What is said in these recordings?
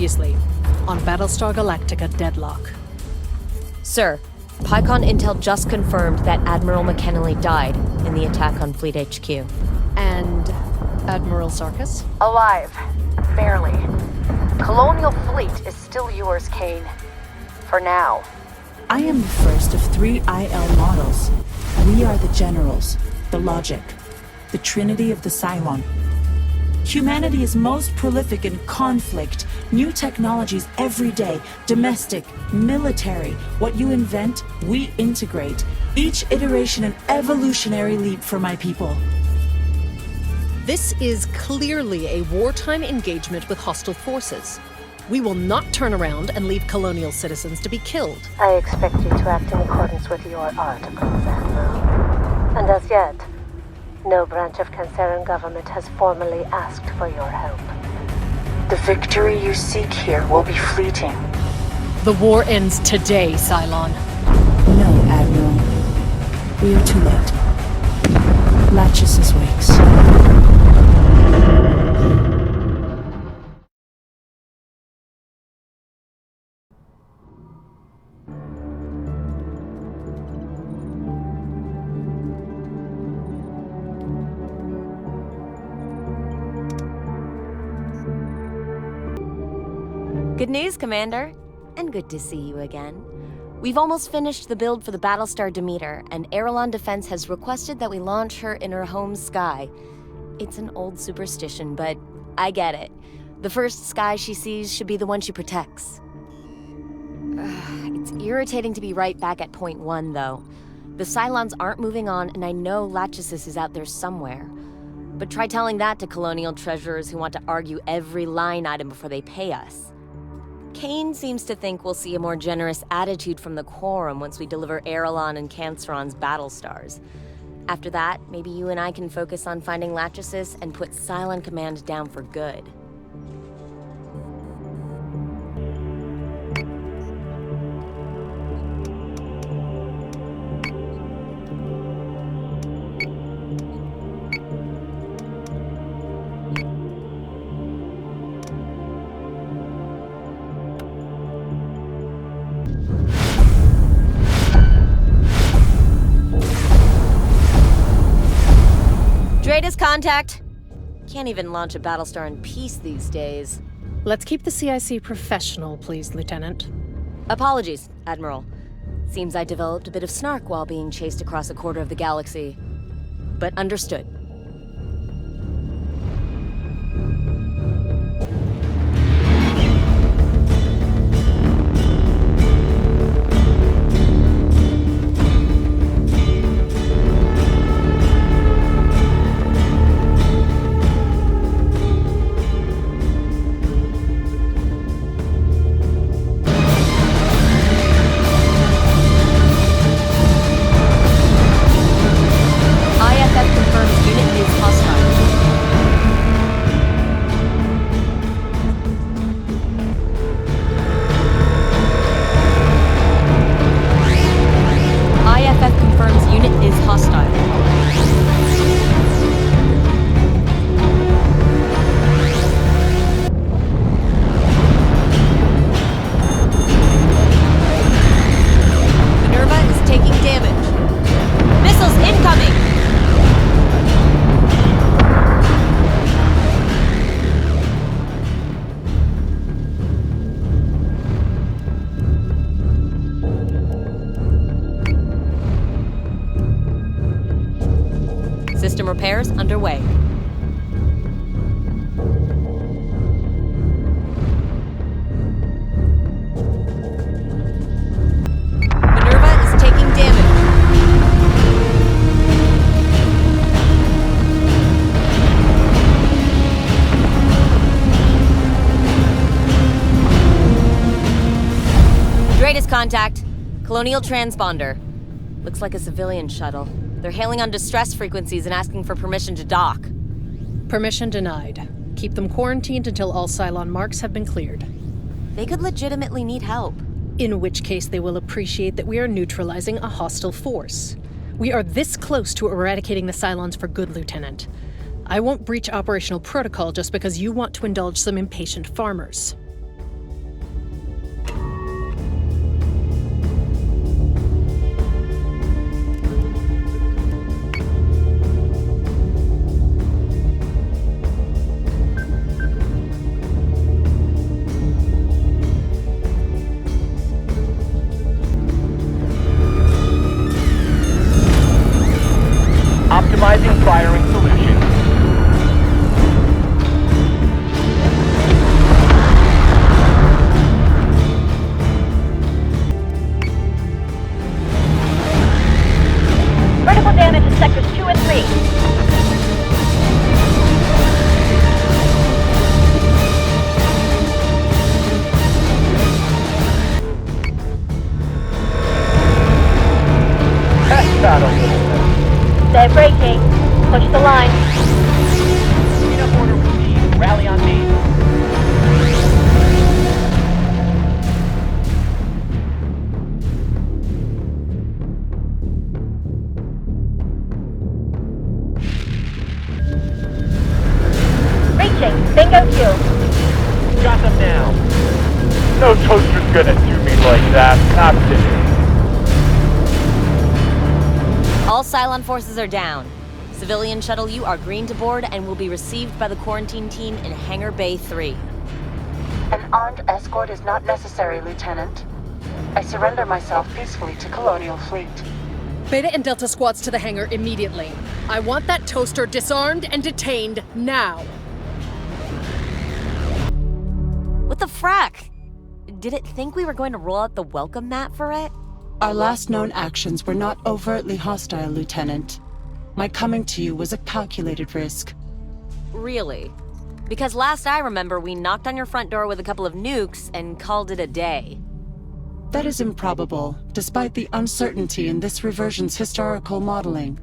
Previously, on Battlestar Galactica Deadlock. Sir, PyCon Intel just confirmed that Admiral McKinley died in the attack on Fleet HQ. And Admiral Sarkis? Alive. Barely. Colonial fleet is still yours, Kane. For now. I am the first of 3 IL models. We are the generals, the logic, the trinity of the Cylon. Humanity is most prolific in conflict, new technologies every day, domestic, military. What you invent, we integrate. Each iteration an evolutionary leap for my people. This is clearly a wartime engagement with hostile forces. We will not turn around and leave colonial citizens to be killed. I expect you to act in accordance with your articles, Admiral. And as yet, no branch of Cancerian government has formally asked for your help. The victory you seek here will be fleeting. The war ends today, Cylon. No, Admiral. We are too late. Lachesis wakes. Good news, Commander. And good to see you again. We've almost finished the build for the Battlestar Demeter, and Aerolon Defense has requested that we launch her in her home sky. It's an old superstition, but I get it. The first sky she sees should be the one she protects. It's irritating to be right back at point 1, though. The Cylons aren't moving on, and I know Lachesis is out there somewhere. But try telling that to colonial treasurers who want to argue every line item before they pay us. Kane seems to think we'll see a more generous attitude from the Quorum once we deliver Aerolon and Canceron's Battlestars. After that, maybe you and I can focus on finding Lachesis and put Cylon Command down for good. Greatest contact. Can't even launch a Battlestar in peace these days. Let's keep the CIC professional, please, Lieutenant. Apologies, Admiral. Seems I developed a bit of snark while being chased across a quarter of the galaxy. But understood. System repairs underway. Minerva is taking damage. Greatest contact. Colonial transponder. Looks like a civilian shuttle. They're hailing on distress frequencies and asking for permission to dock. Permission denied. Keep them quarantined until all Cylon marks have been cleared. They could legitimately need help. In which case they will appreciate that we are neutralizing a hostile force. We are this close to eradicating the Cylons for good, Lieutenant. I won't breach operational protocol just because you want to indulge some impatient farmers. now. No toaster's gonna do me like that, not today. All Cylon forces are down. Civilian Shuttle U are green to board and will be received by the quarantine team in Hangar Bay 3. An armed escort is not necessary, Lieutenant. I surrender myself peacefully to Colonial Fleet. Beta and Delta squads to the hangar immediately. I want that toaster disarmed and detained now. What the frack? Did it think we were going to roll out the welcome mat for it? Our last known actions were not overtly hostile, Lieutenant. My coming to you was a calculated risk. Really? Because last I remember, we knocked on your front door with a couple of nukes and called it a day. That is improbable, despite the uncertainty in this reversion's historical modeling.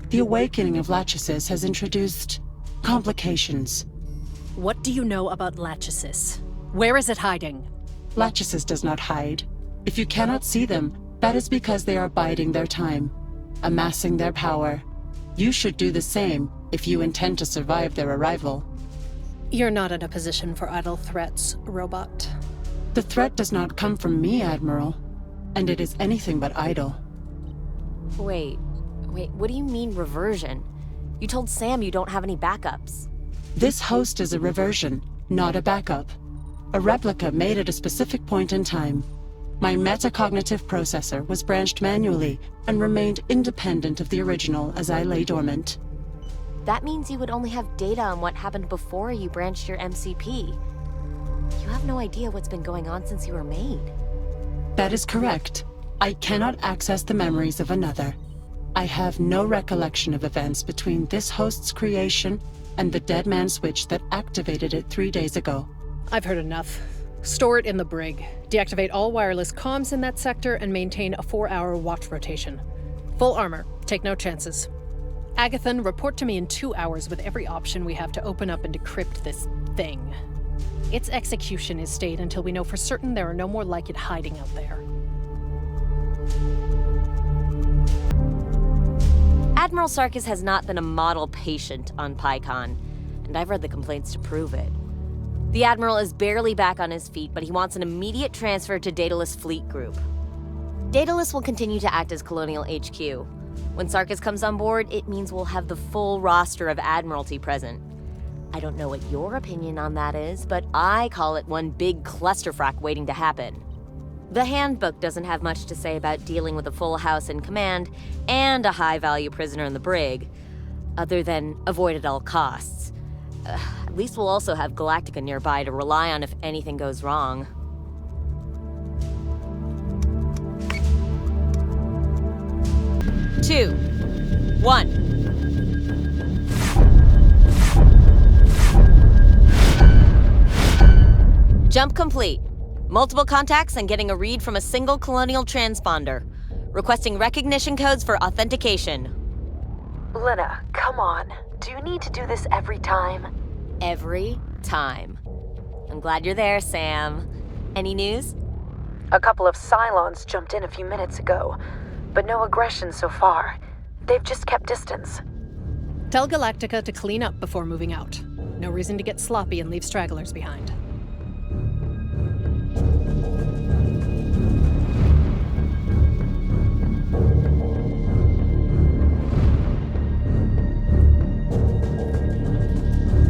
The awakening of Lachesis has introduced complications. What do you know about Lachesis? Where is it hiding? Lachesis does not hide. If you cannot see them, that is because they are biding their time, amassing their power. You should do the same if you intend to survive their arrival. You're not in a position for idle threats, robot. The threat does not come from me, Admiral, and it is anything but idle. Wait, what do you mean reversion? You told Sam you don't have any backups. This host is a reversion, not a backup. A replica made at a specific point in time. My metacognitive processor was branched manually and remained independent of the original as I lay dormant. That means you would only have data on what happened before you branched your MCP. You have no idea what's been going on since you were made. That is correct. I cannot access the memories of another. I have no recollection of events between this host's creation and the dead man switch that activated it 3 days ago. I've heard enough. Store it in the brig. Deactivate all wireless comms in that sector and maintain a 4-hour watch rotation. Full armor. Take no chances. Agathon, report to me in 2 hours with every option we have to open up and decrypt this thing. Its execution is stayed until we know for certain there are no more like it hiding out there. Admiral Sarkis has not been a model patient on PyCon, and I've read the complaints to prove it. The Admiral is barely back on his feet, but he wants an immediate transfer to Daedalus Fleet Group. Daedalus will continue to act as Colonial HQ. When Sarkis comes on board, it means we'll have the full roster of Admiralty present. I don't know what your opinion on that is, but I call it one big clusterfuck waiting to happen. The handbook doesn't have much to say about dealing with a full house in command and a high-value prisoner in the brig, other than avoid at all costs. At least we'll also have Galactica nearby to rely on if anything goes wrong. Two, one. Jump complete. Multiple contacts and getting a read from a single Colonial transponder. Requesting recognition codes for authentication. Lena, come on. Do you need to do this every time? Every time. I'm glad you're there, Sam. Any news? A couple of Cylons jumped in a few minutes ago, but no aggression so far. They've just kept distance. Tell Galactica to clean up before moving out. No reason to get sloppy and leave stragglers behind.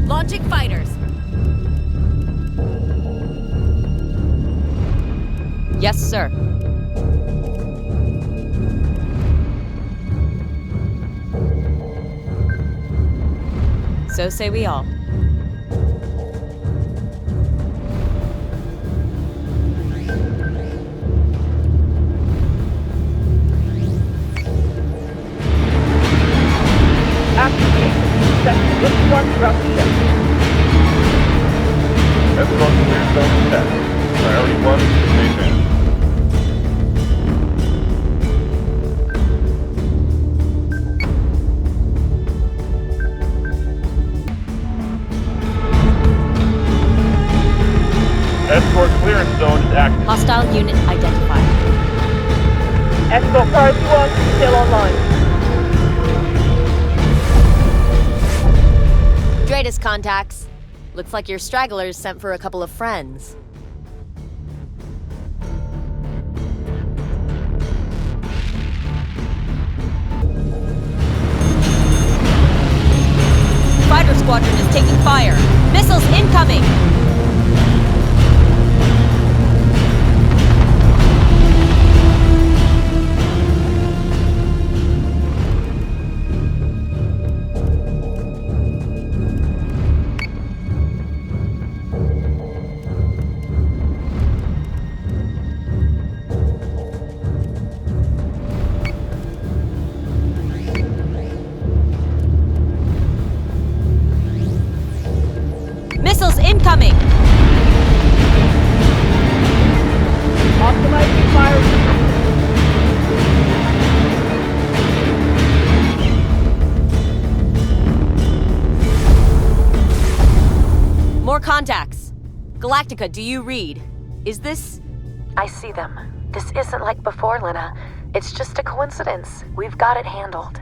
Launching fighters. Yes, sir. So say we all. Let's start throughout the ship. Everyone clear zone set. Priority 1, maintain. Escort clearance zone is active. Hostile unit identified. Escort priority 1 still online. Stratus contacts. Looks like your stragglers sent for a couple of friends. Fighter squadron is taking fire. Missiles incoming! Missiles incoming! Optimizing fire. More contacts. Galactica, do you read? Is this... I see them. This isn't like before, Lena. It's just a coincidence. We've got it handled.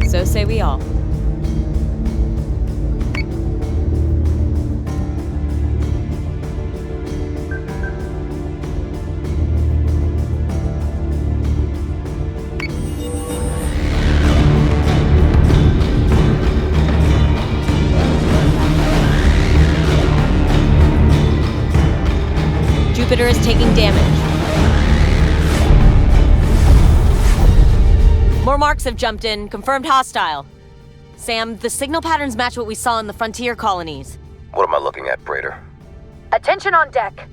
So say we all. Jupiter is taking damage. More marks have jumped in. Confirmed hostile. Sam, the signal patterns match what we saw in the frontier colonies. What am I looking at, Praetor? Attention on deck.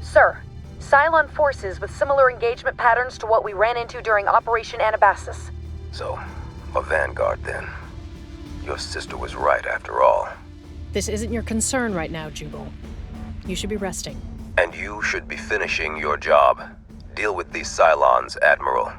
Sir, Cylon forces with similar engagement patterns to what we ran into during Operation Anabasis. So, a vanguard then. Your sister was right after all. This isn't your concern right now, Jubal. You should be resting. And you should be finishing your job. Deal with these Cylons, Admiral.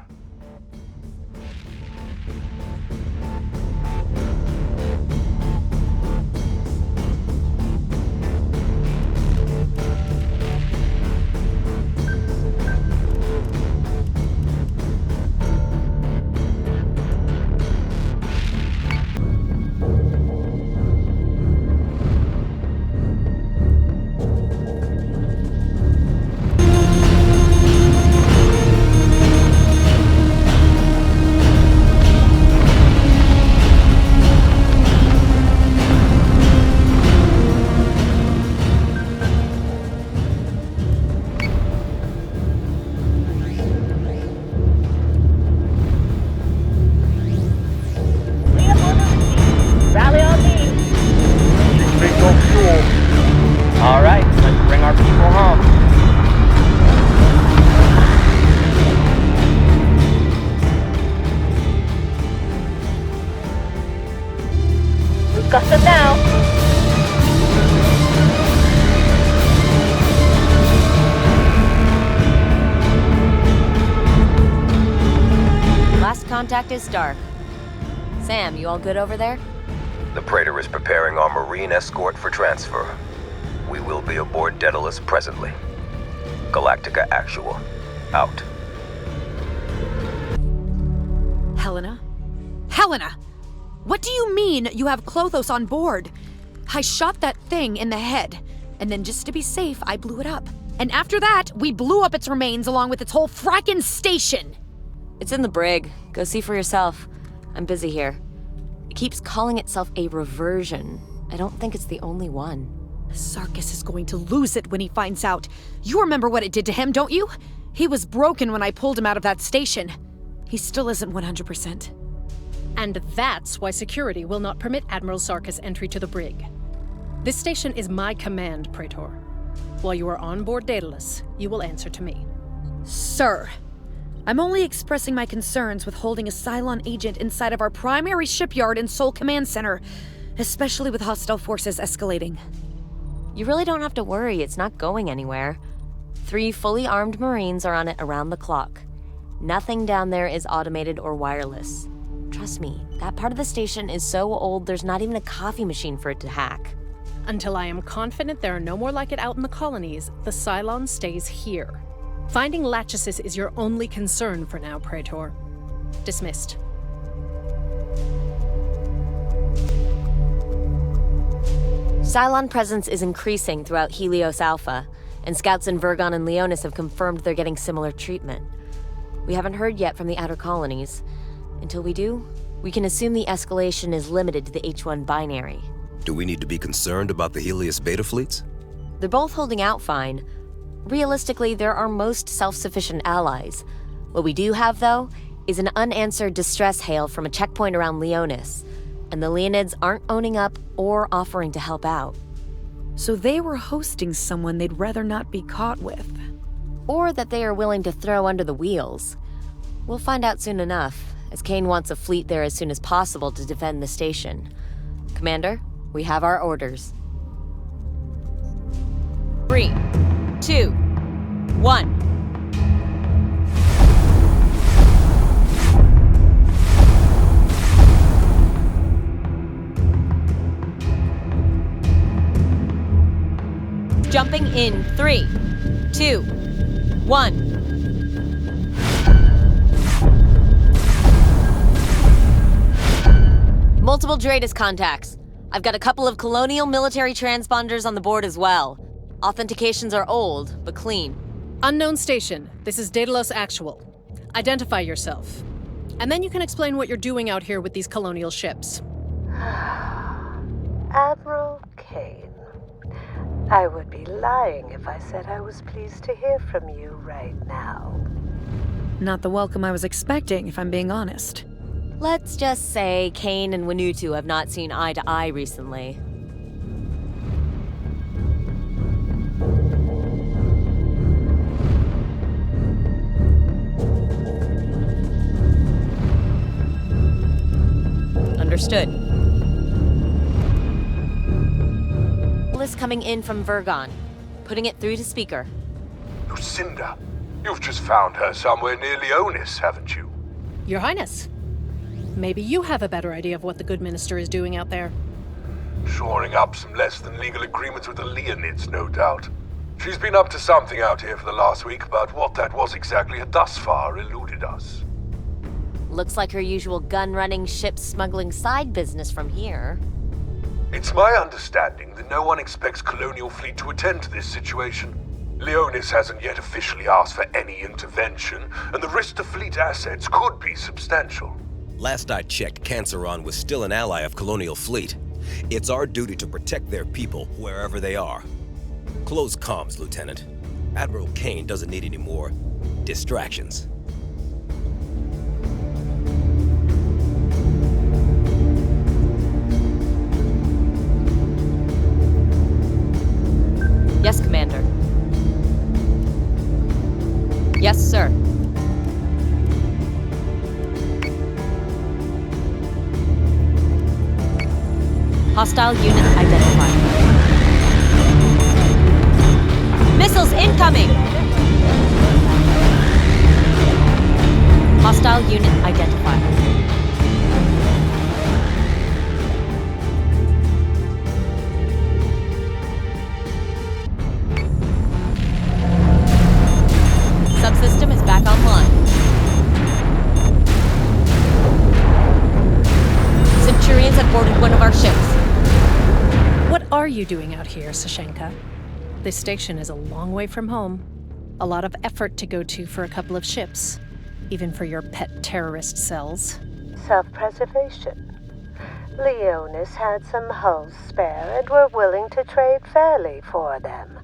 Rally on me. Signal fuel. All right, let's bring our people home. We've got them now. Last contact is Stark. Sam, you all good over there? The Praetor is preparing our Marine escort for transfer. We will be aboard Daedalus presently. Galactica Actual. Out. Helena? Helena! What do you mean you have Klothos on board? I shot that thing in the head, and then just to be safe, I blew it up. And after that, we blew up its remains along with its whole frackin' station! It's in the brig. Go see for yourself. I'm busy here. It keeps calling itself a reversion. I don't think it's the only one. Sarkis is going to lose it when he finds out. You remember what it did to him, don't you? He was broken when I pulled him out of that station. He still isn't 100%. And that's why security will not permit Admiral Sarkis entry to the brig. This station is my command, Praetor. While you are on board Daedalus, you will answer to me. Sir, I'm only expressing my concerns with holding a Cylon agent inside of our primary shipyard and Sol Command Center, especially with hostile forces escalating. You really don't have to worry. It's not going anywhere. 3 fully armed Marines are on it around the clock. Nothing down there is automated or wireless. Trust me, that part of the station is so old there's not even a coffee machine for it to hack. Until I am confident there are no more like it out in the colonies, the Cylon stays here. Finding Lachesis is your only concern for now, Praetor. Dismissed. Cylon presence is increasing throughout Helios Alpha, and scouts in Vergon and Leonis have confirmed they're getting similar treatment. We haven't heard yet from the outer colonies. Until we do, we can assume the escalation is limited to the H1 binary. Do we need to be concerned about the Helios beta fleets? They're both holding out fine. Realistically, they're our most self-sufficient allies. What we do have, though, is an unanswered distress hail from a checkpoint around Leonis, and the Leonids aren't owning up or offering to help out. So they were hosting someone they'd rather not be caught with. Or that they are willing to throw under the wheels. We'll find out soon enough, as Kane wants a fleet there as soon as possible to defend the station. Commander, we have our orders. 3, 2, 1. Jumping in 3, 2, 1. Multiple Dreadus contacts. I've got a couple of colonial military transponders on the board as well. Authentications are old, but clean. Unknown station. This is Daedalus Actual. Identify yourself. And then you can explain what you're doing out here with these colonial ships. Admiral Kane. I would be lying if I said I was pleased to hear from you right now. Not the welcome I was expecting, if I'm being honest. Let's just say Kane and Wanutu have not seen eye to eye recently. Understood. List coming in from Vergon. Putting it through to speaker. Lucinda, you've just found her somewhere near Leonis, haven't you? Your Highness. Maybe you have a better idea of what the good minister is doing out there. Shoring up some less than legal agreements with the Leonids, no doubt. She's been up to something out here for the last week, but what that was exactly had thus far eluded us. Looks like her usual gun-running, ship-smuggling side business from here. It's my understanding that no one expects Colonial Fleet to attend to this situation. Leonis hasn't yet officially asked for any intervention, and the risk to fleet assets could be substantial. Last I checked, Canceron was still an ally of Colonial Fleet. It's our duty to protect their people wherever they are. Close comms, Lieutenant. Admiral Kane doesn't need any more distractions. Yes, Commander. Yes, sir. Hostile unit identified. Missiles incoming! Hostile unit identified. Subsystem is back online. Centurions have boarded one of our ships. What are you doing out here, Sashenka? This station is a long way from home. A lot of effort to go to for a couple of ships, even for your pet terrorist cells. Self-preservation. Leonis had some hulls spare and were willing to trade fairly for them.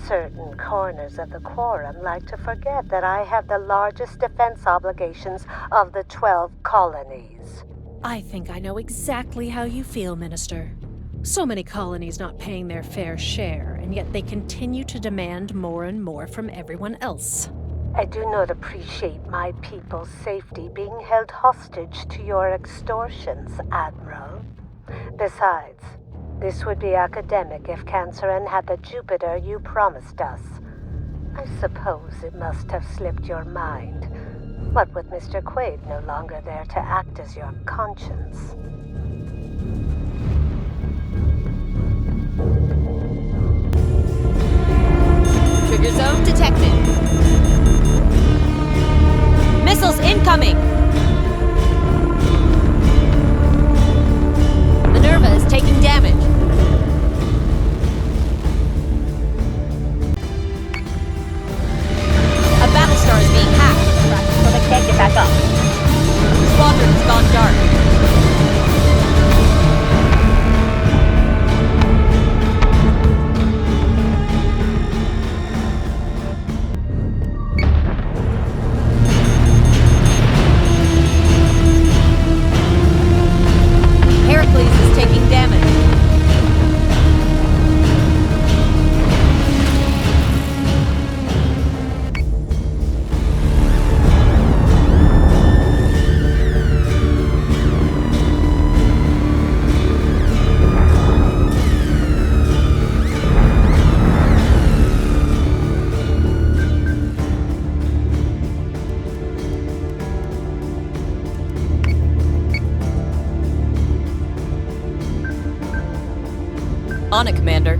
Certain corners of the Quorum like to forget that I have the largest defense obligations of the 12 colonies. I think I know exactly how you feel, Minister. So many colonies not paying their fair share, and yet they continue to demand more and more from everyone else. I do not appreciate my people's safety being held hostage to your extortions, Admiral. Besides, this would be academic if Canceran had the Jupiter you promised us. I suppose it must have slipped your mind. What with Mr. Quaid no longer there to act as your conscience. Trigger zone detected. Missiles incoming! Minerva is taking damage. A Battlestar is being hacked. So they can't get back up. The squadron has gone dark. On it, Commander.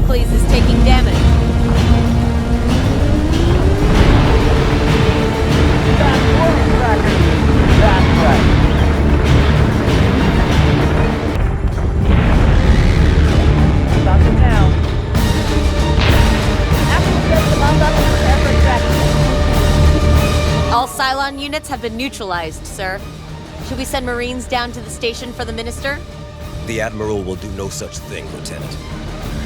Is taking damage. That's right. Stop it now. All Cylon units have been neutralized, sir. Should we send Marines down to the station for the Minister? The Admiral will do no such thing, Lieutenant.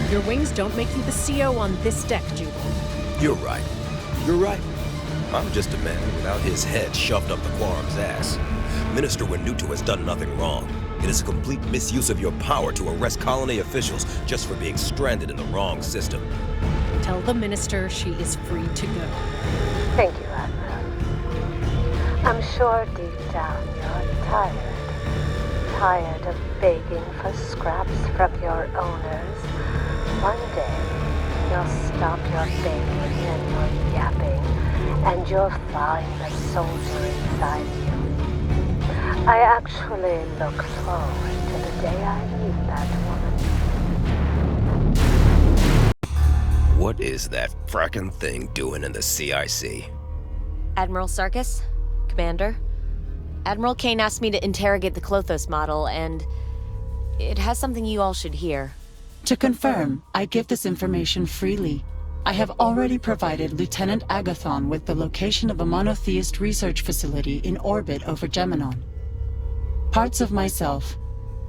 Your wings don't make you the CO on this deck, Jubal. You're right. You're right. I'm just a man without his head shoved up the Quorum's ass. Minister Winutu has done nothing wrong. It is a complete misuse of your power to arrest colony officials just for being stranded in the wrong system. Tell the Minister she is free to go. Thank you, Admiral. I'm sure deep down you're tired. Tired of begging for scraps from your owners. One day, you'll stop your begging and your yapping, and you'll find the soldier inside you. I actually look forward to the day I meet that woman. What is that frackin' thing doing in the CIC? Admiral Sarkis? Commander? Admiral Kane asked me to interrogate the Klothos model, and it has something you all should hear. To confirm, I give this information freely. I have already provided Lieutenant Agathon with the location of a monotheist research facility in orbit over Geminon. Parts of myself,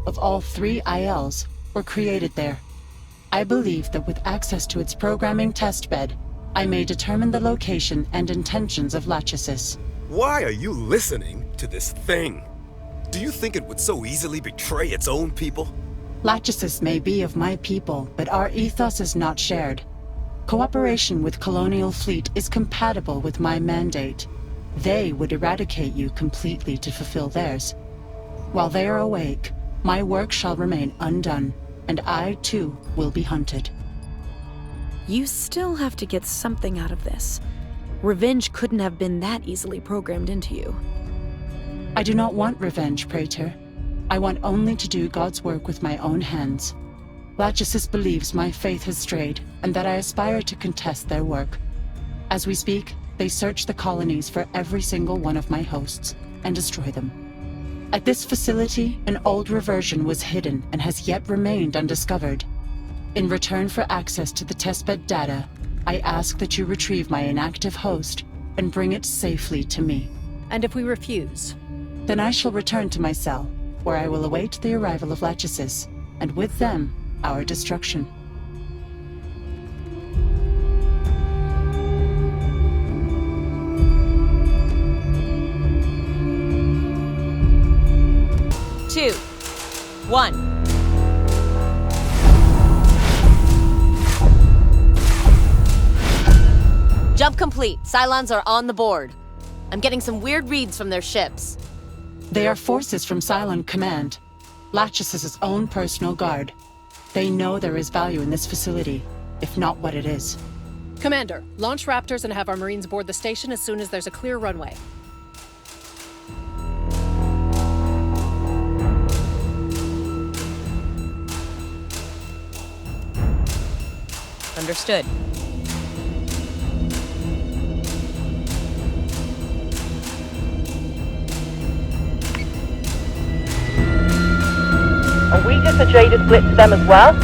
of all 3 ILs, were created there. I believe that with access to its programming testbed, I may determine the location and intentions of Lachesis. Why are you listening to this thing? Do you think it would so easily betray its own people? Lachesis may be of my people, but our ethos is not shared. Cooperation with Colonial Fleet is compatible with my mandate. They would eradicate you completely to fulfill theirs. While they are awake, my work shall remain undone, and I, too, will be hunted. You still have to get something out of this. Revenge couldn't have been that easily programmed into you. I do not want revenge, Praetor. I want only to do God's work with my own hands. Lachesis believes my faith has strayed, and that I aspire to contest their work. As we speak, they search the colonies for every single one of my hosts, and destroy them. At this facility, an old reversion was hidden and has yet remained undiscovered. In return for access to the testbed data, I ask that you retrieve my inactive host and bring it safely to me. And if we refuse? Then I shall return to my cell, where I will await the arrival of Lachesis, and with them, our destruction. 2, 1. Jump complete. Cylons are on the board. I'm getting some weird reads from their ships. They are forces from Cylon Command, Latchis' own personal guard. They know there is value in this facility, if not what it is. Commander, launch Raptors and have our Marines board the station as soon as there's a clear runway. Understood. Are we just a trader split to them as well?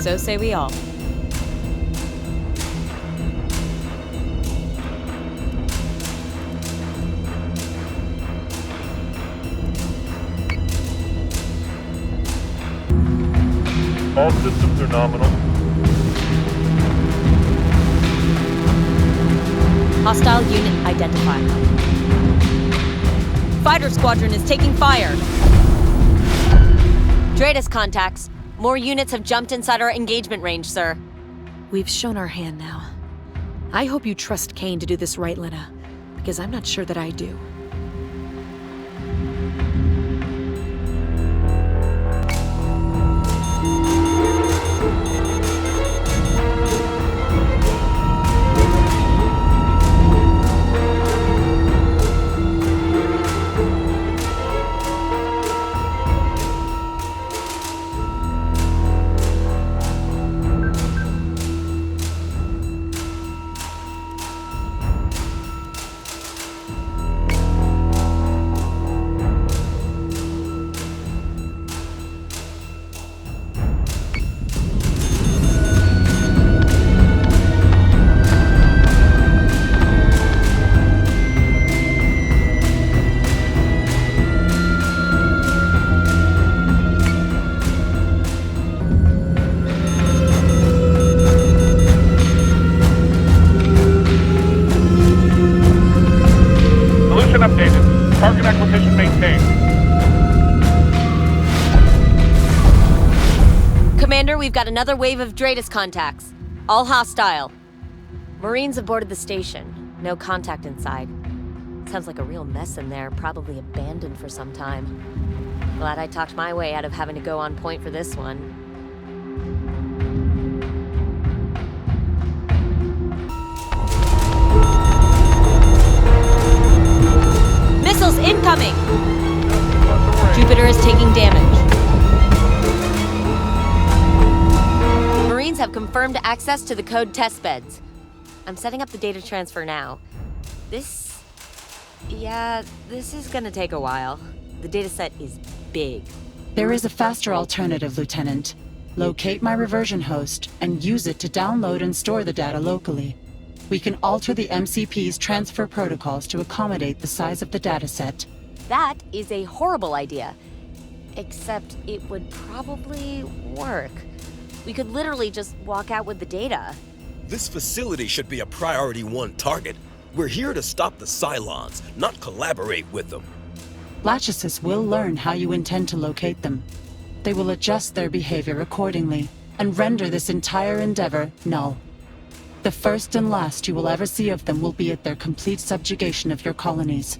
So say we all. All systems are nominal. Hostile unit identified. Fighter squadron is taking fire. Dratus contacts. More units have jumped inside our engagement range, sir. We've shown our hand now. I hope you trust Kane to do this right, Lena, because I'm not sure that I do. Updated. Target acquisition maintained. Commander, we've got another wave of Dratus contacts. All hostile. Marines have boarded the station. No contact inside. Sounds like a real mess in there, probably abandoned for some time. Glad I talked my way out of having to go on point for this one. Missiles incoming! Jupiter is taking damage. Marines have confirmed access to the code test beds. I'm setting up the data transfer now. This is gonna take a while. The dataset is big. There is a faster alternative, Lieutenant. Locate my reversion host and use it to download and store the data locally. We can alter the MCP's transfer protocols to accommodate the size of the dataset. That is a horrible idea. Except it would probably work. We could literally just walk out with the data. This facility should be a priority 1 target. We're here to stop the Cylons, not collaborate with them. Latchis will learn how you intend to locate them. They will adjust their behavior accordingly and render this entire endeavor null. The first and last you will ever see of them will be at their complete subjugation of your colonies.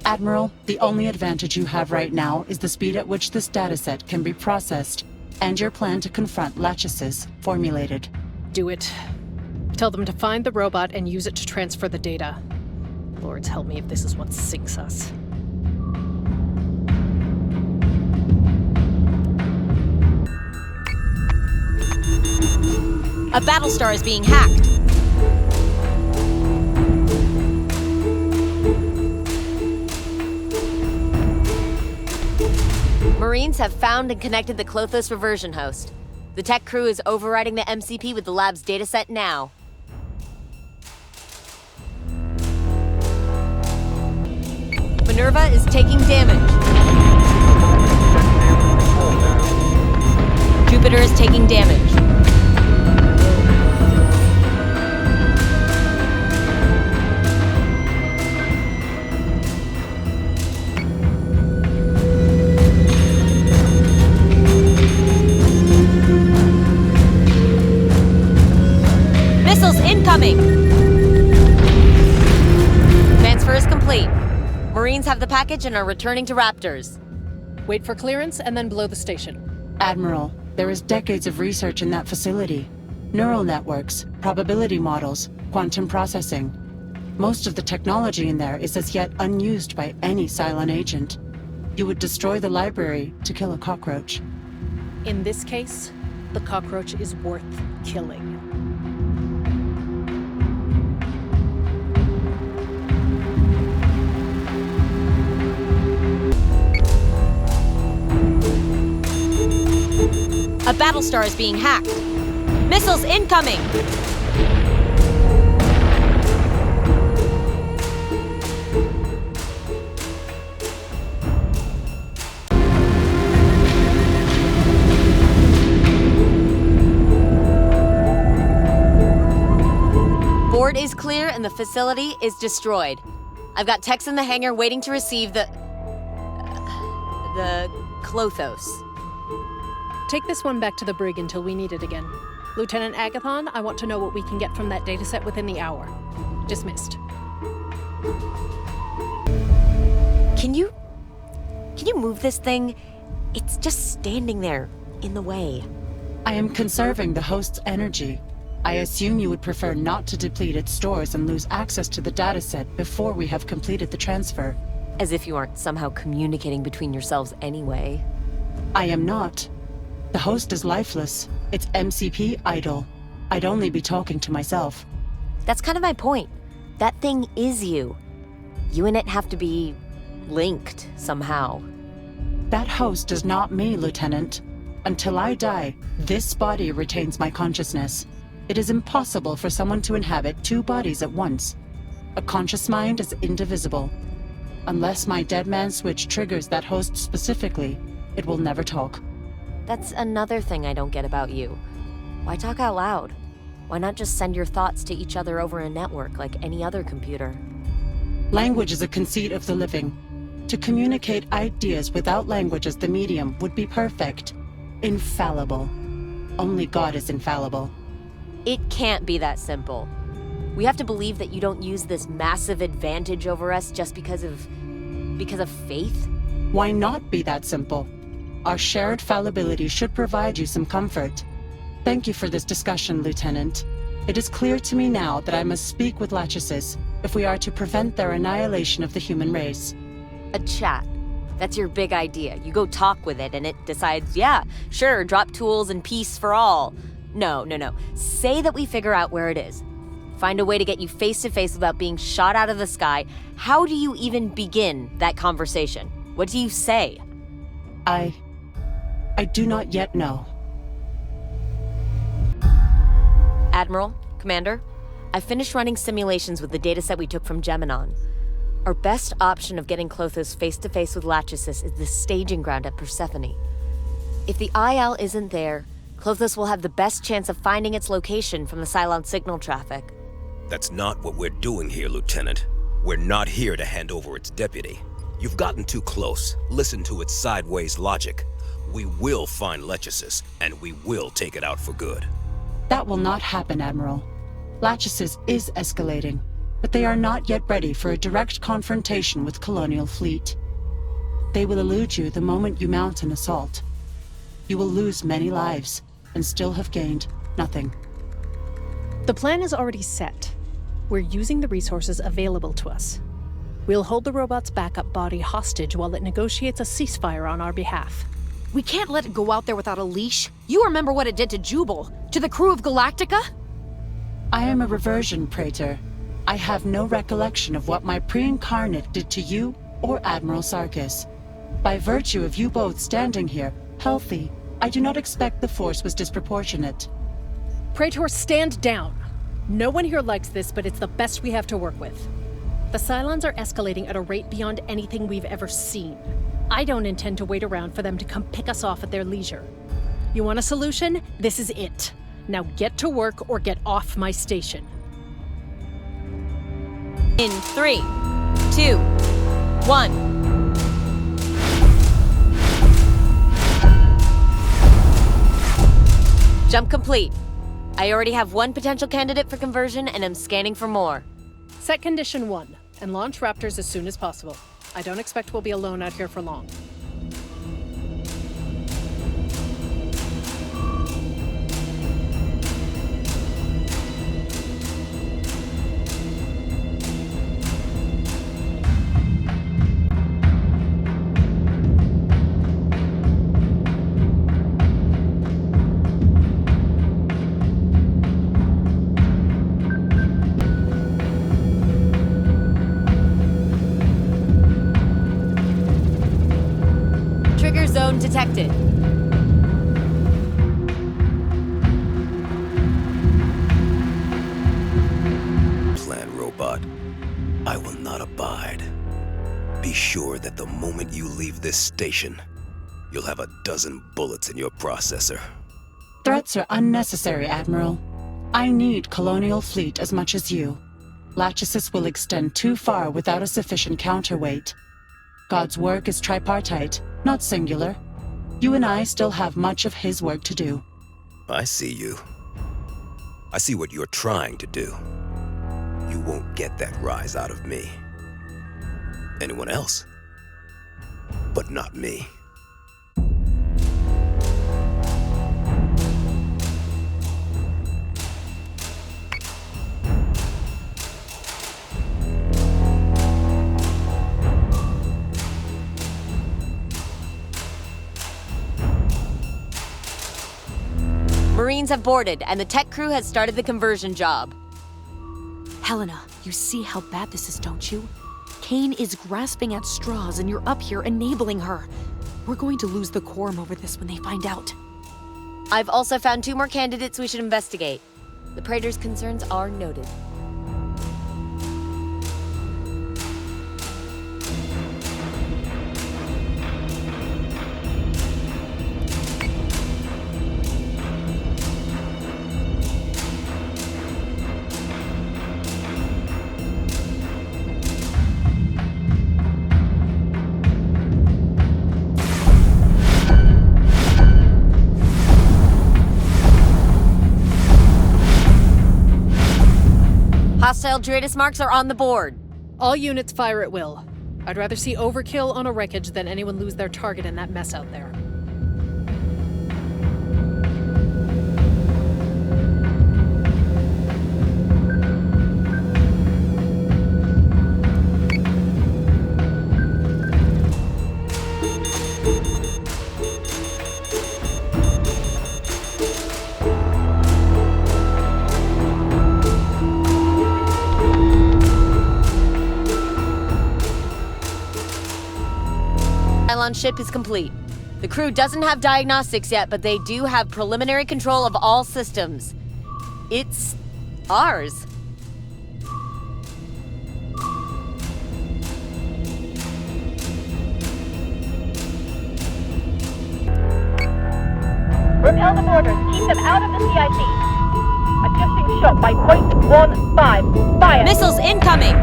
Admiral, the only advantage you have right now is the speed at which this dataset can be processed, and your plan to confront Latchis formulated. Do it. Tell them to find the robot and use it to transfer the data. Lords help me if this is what sinks us. A Battlestar is being hacked. Marines have found and connected the Klothos reversion host. The tech crew is overriding the MCP with the lab's dataset now. Minerva is taking damage. Jupiter is taking damage. Missiles incoming! Transfer is complete. Marines have the package and are returning to Raptors. Wait for clearance and then blow the station. Admiral, there is decades of research in that facility. Neural networks, probability models, quantum processing. Most of the technology in there is as yet unused by any Cylon agent. You would destroy the library to kill a cockroach. In this case, the cockroach is worth killing. A Battlestar is being hacked. Missiles incoming! Board is clear and the facility is destroyed. I've got techs in the hangar waiting to receive the Klothos. Take this one back to the brig until we need it again. Lieutenant Agathon, I want to know what we can get from that dataset within the hour. Dismissed. Can you move this thing? It's just standing there, in the way. I am conserving the host's energy. I assume you would prefer not to deplete its stores and lose access to the dataset before we have completed the transfer. As if you aren't somehow communicating between yourselves anyway. I am not. The host is lifeless. Its MCP idle. I'd only be talking to myself. That's kind of my point. That thing is you. You and it have to be linked somehow. That host is not me, Lieutenant. Until I die, this body retains my consciousness. It is impossible for someone to inhabit two bodies at once. A conscious mind is indivisible. Unless my dead man switch triggers that host specifically, it will never talk. That's another thing I don't get about you. Why talk out loud? Why not just send your thoughts to each other over a network like any other computer? Language is a conceit of the living. To communicate ideas without language as the medium would be perfect. Infallible. Only God is infallible. It can't be that simple. We have to believe that you don't use this massive advantage over us just because of faith? Why not be that simple? Our shared fallibility should provide you some comfort. Thank you for this discussion, Lieutenant. It is clear to me now that I must speak with Lachesis if we are to prevent their annihilation of the human race. A chat. That's your big idea. You go talk with it and it decides, yeah, sure, drop tools and peace for all. No. Say that we figure out where it is. Find a way to get you face to face without being shot out of the sky. How do you even begin that conversation? What do you say? I do not yet know. Admiral, Commander, I finished running simulations with the dataset we took from Geminon. Our best option of getting Klothos face-to-face with Lachesis is the staging ground at Persephone. If the IL isn't there, Klothos will have the best chance of finding its location from the Cylon signal traffic. That's not what we're doing here, Lieutenant. We're not here to hand over its deputy. You've gotten too close. Listen to its sideways logic. We will find Lachesis, and we will take it out for good. That will not happen, Admiral. Lachesis is escalating, but they are not yet ready for a direct confrontation with Colonial fleet. They will elude you the moment you mount an assault. You will lose many lives, and still have gained nothing. The plan is already set. We're using the resources available to us. We'll hold the robot's backup body hostage while it negotiates a ceasefire on our behalf. We can't let it go out there without a leash. You remember what it did to Jubal, to the crew of Galactica? I am a reversion, Praetor. I have no recollection of what my pre-incarnate did to you or Admiral Sarkis. By virtue of you both standing here, healthy, I do not expect the force was disproportionate. Praetor, stand down. No one here likes this, but it's the best we have to work with. The Cylons are escalating at a rate beyond anything we've ever seen. I don't intend to wait around for them to come pick us off at their leisure. You want a solution? This is it. Now get to work or get off my station. In 3, 2, 1. Jump complete. I already have one potential candidate for conversion, and I'm scanning for more. Set condition 1, and launch Raptors as soon as possible. I don't expect we'll be alone out here for long. Zone detected. Plan, robot. I will not abide. Be sure that the moment you leave this station, you'll have a dozen bullets in your processor. Threats are unnecessary, Admiral. I need Colonial Fleet as much as you. Lachesis will extend too far without a sufficient counterweight. God's work is tripartite, not singular. You and I still have much of his work to do. I see you. I see what you're trying to do. You won't get that rise out of me. Anyone else? But not me. Marines have boarded, and the tech crew has started the conversion job. Helena, you see how bad this is, don't you? Kane is grasping at straws, and you're up here enabling her. We're going to lose the quorum over this when they find out. I've also found 2 more candidates we should investigate. The Praetor's concerns are noted. Hostile Druidus marks are on the board. All units fire at will. I'd rather see overkill on a wreckage than anyone lose their target in that mess out there. Cylon ship is complete. The crew doesn't have diagnostics yet, but they do have preliminary control of all systems. It's ours. Repel the boarders. Keep them out of the CIC. Adjusting shot by .15. Fire. Missiles incoming!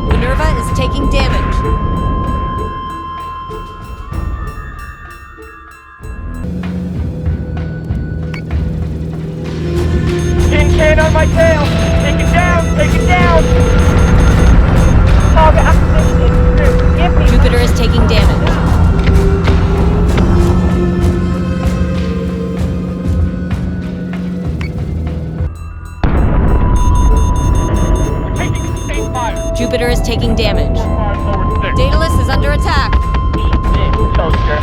Minerva is taking damage. Kane on my tail! Take it down! Take it down! Target acquisition is through. Give me. Jupiter is taking damage. We're taking sustained fire! Jupiter is taking damage. Forward 6. Daedalus is under attack. Big toaster.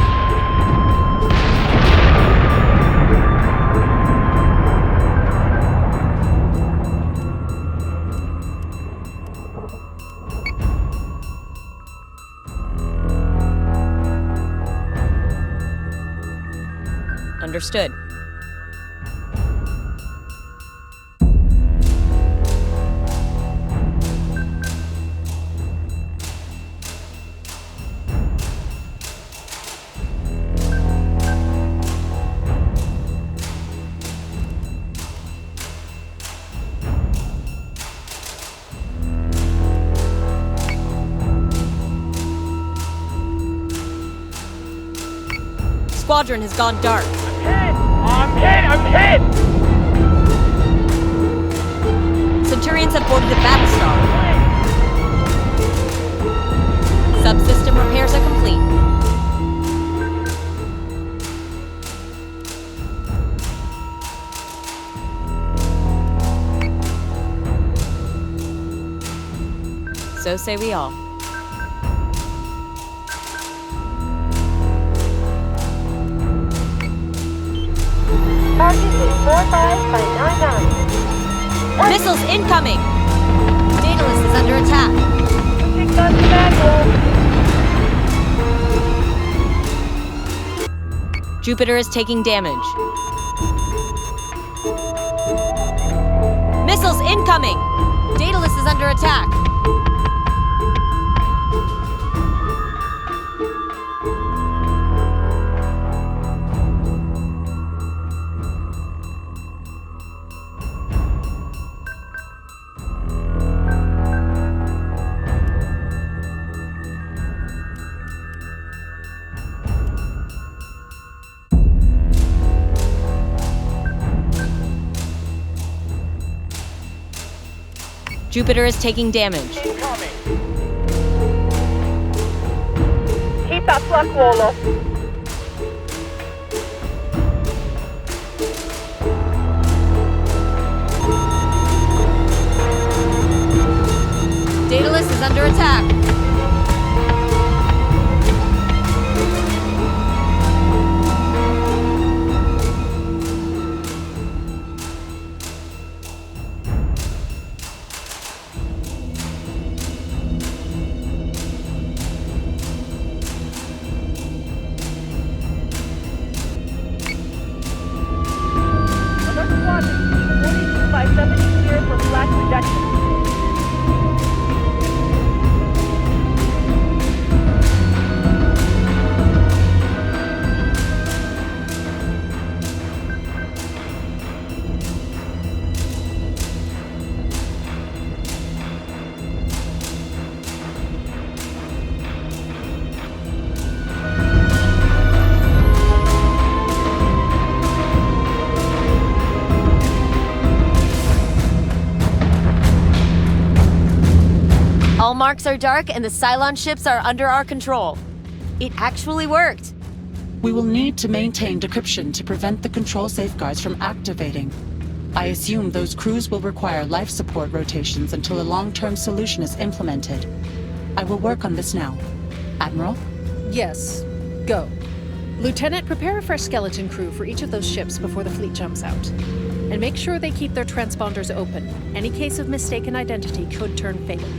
Understood. squadron has gone dark. I'm hit! Centurions have boarded a Battlestar. Subsystem repairs are complete. So say we all. Target is 45 by 99. Missiles incoming! Daedalus is under attack. Take on the battle. Jupiter is taking damage. Missiles incoming! Daedalus is under attack. Jupiter is taking damage. Keep that flak wall up. Daedalus is under attack. All marks are dark and the Cylon ships are under our control. It actually worked. We will need to maintain decryption to prevent the control safeguards from activating. I assume those crews will require life support rotations until a long-term solution is implemented. I will work on this now. Admiral? Yes, go. Lieutenant, prepare a fresh skeleton crew for each of those ships before the fleet jumps out. And make sure they keep their transponders open. Any case of mistaken identity could turn fatal.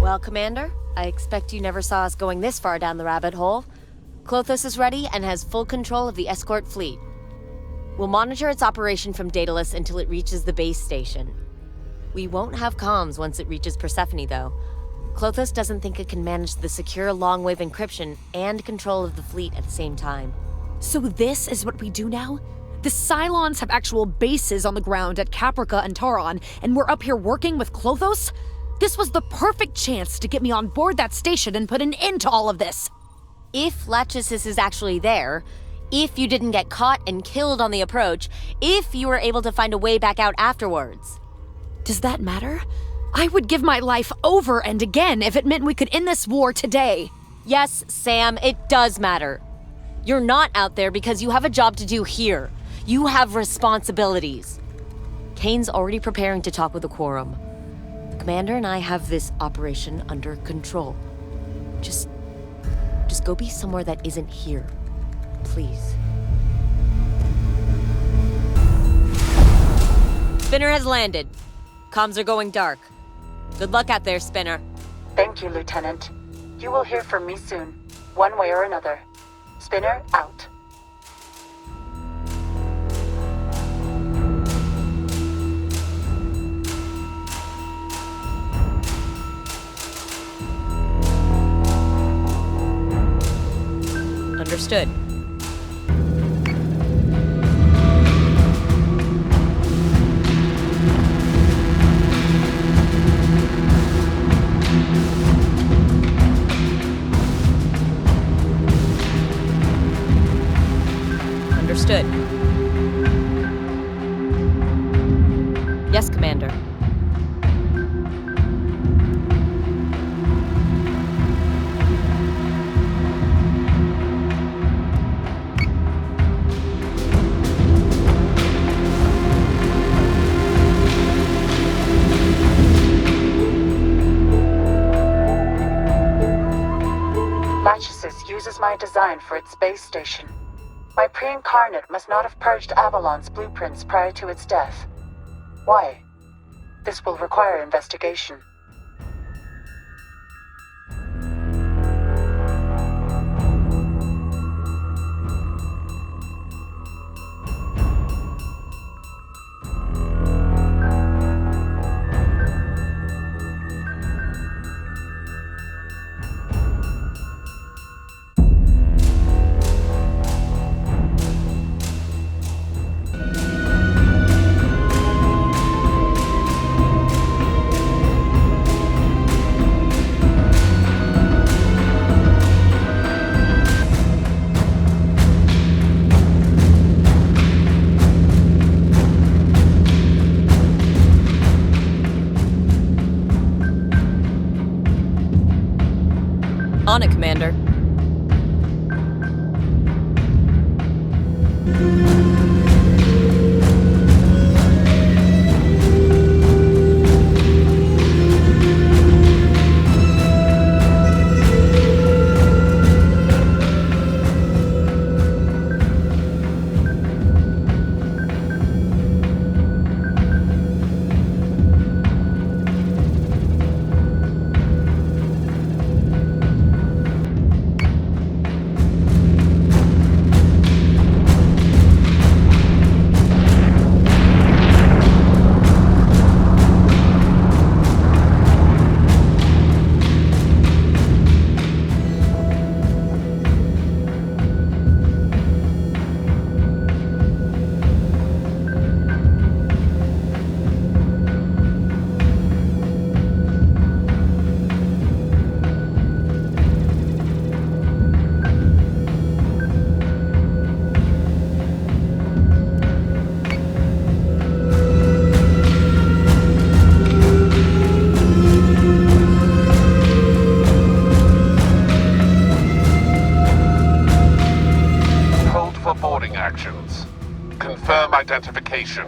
Well, Commander, I expect you never saw us going this far down the rabbit hole. Klothos is ready and has full control of the escort fleet. We'll monitor its operation from Daedalus until it reaches the base station. We won't have comms once it reaches Persephone, though. Klothos doesn't think it can manage the secure long-wave encryption and control of the fleet at the same time. So this is what we do now? The Cylons have actual bases on the ground at Caprica and Tauron, and we're up here working with Klothos? This was the perfect chance to get me on board that station and put an end to all of this. If Lachesis is actually there, if you didn't get caught and killed on the approach, if you were able to find a way back out afterwards. Does that matter? I would give my life over and again if it meant we could end this war today. Yes, Sam, it does matter. You're not out there because you have a job to do here. You have responsibilities. Kane's already preparing to talk with the Quorum. The Commander and I have this operation under control. Just go be somewhere that isn't here. Please. Spinner has landed. Comms are going dark. Good luck out there, Spinner. Thank you, Lieutenant. You will hear from me soon, one way or another. Spinner out. Understood. Understood. Yes, Commander. Lachesis uses my design for its base station. My pre-incarnate must not have purged Avalon's blueprints prior to its death. Why? This will require investigation. On it, Commander. Identification.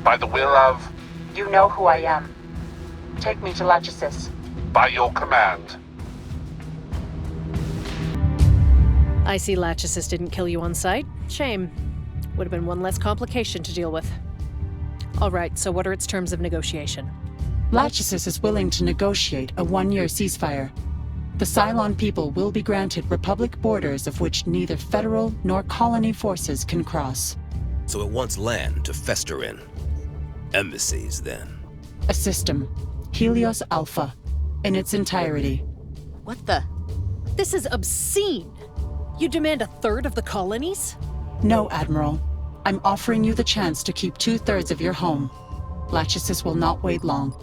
By the will of... You know who I am. Take me to Lachesis. By your command. I see Lachesis didn't kill you on sight. Shame. Would have been one less complication to deal with. All right, so what are its terms of negotiation? Lachesis is willing to negotiate a 1-year ceasefire. The Cylon people will be granted republic borders of which neither federal nor colony forces can cross. So it wants land to fester in. Embassies, then. A system, Helios Alpha, in its entirety. What the? This is obscene! You demand a third of the colonies? No, Admiral. I'm offering you the chance to keep 2/3 of your home. Lachesis will not wait long.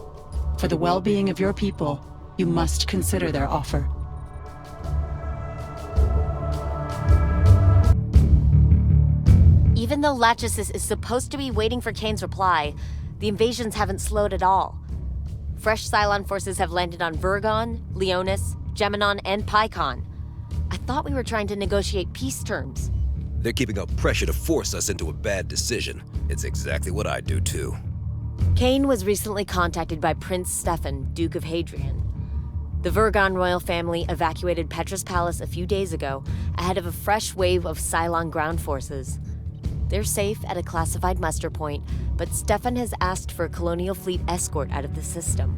For the well-being of your people, you must consider their offer. Even though Lachesis is supposed to be waiting for Kane's reply, the invasions haven't slowed at all. Fresh Cylon forces have landed on Vergon, Leonis, Geminon, and Pycon. I thought we were trying to negotiate peace terms. They're keeping up pressure to force us into a bad decision. It's exactly what I do, too. Kane was recently contacted by Prince Stefan, Duke of Hadrian. The Vergon royal family evacuated Petra's palace a few days ago ahead of a fresh wave of Cylon ground forces. They're safe at a classified muster point, but Stefan has asked for a colonial fleet escort out of the system.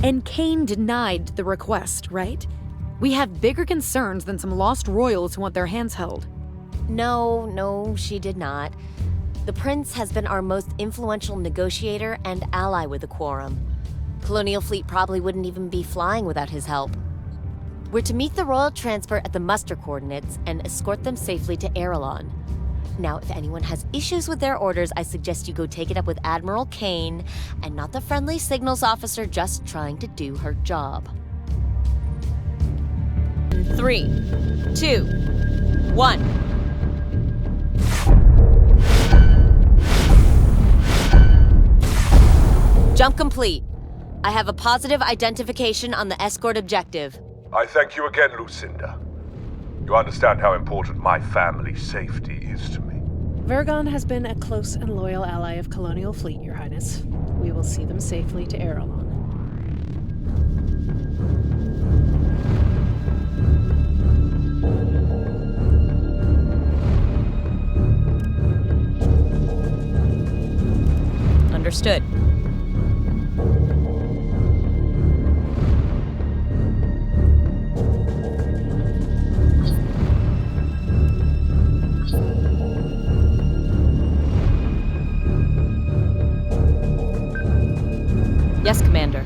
And Kane denied the request, right? We have bigger concerns than some lost royals who want their hands held. No, she did not. The prince has been our most influential negotiator and ally with the Quorum. Colonial fleet probably wouldn't even be flying without his help. We're to meet the royal transport at the muster coordinates and escort them safely to Erelon. Now, if anyone has issues with their orders, I suggest you go take it up with Admiral Kane and not the friendly signals officer just trying to do her job. 3, 2, 1. Jump complete. I have a positive identification on the escort objective. I thank you again, Lucinda. You understand how important my family's safety is to me. Vergon has been a close and loyal ally of Colonial Fleet, Your Highness. We will see them safely to Erelon. Understood. Yes, Commander.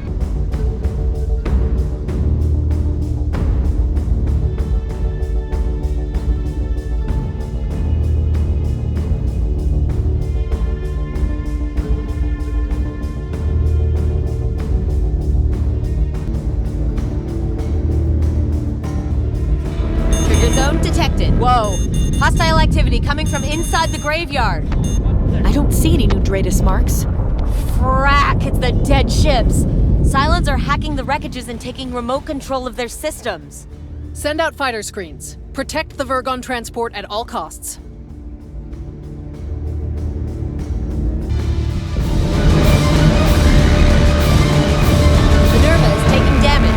Trigger zone detected. Whoa! Hostile activity coming from inside the graveyard. I don't see any new Dratus marks. Frack! It's the dead ships! Cylons are hacking the wreckages and taking remote control of their systems. Send out fighter screens. Protect the Vergon transport at all costs. Minerva is taking damage.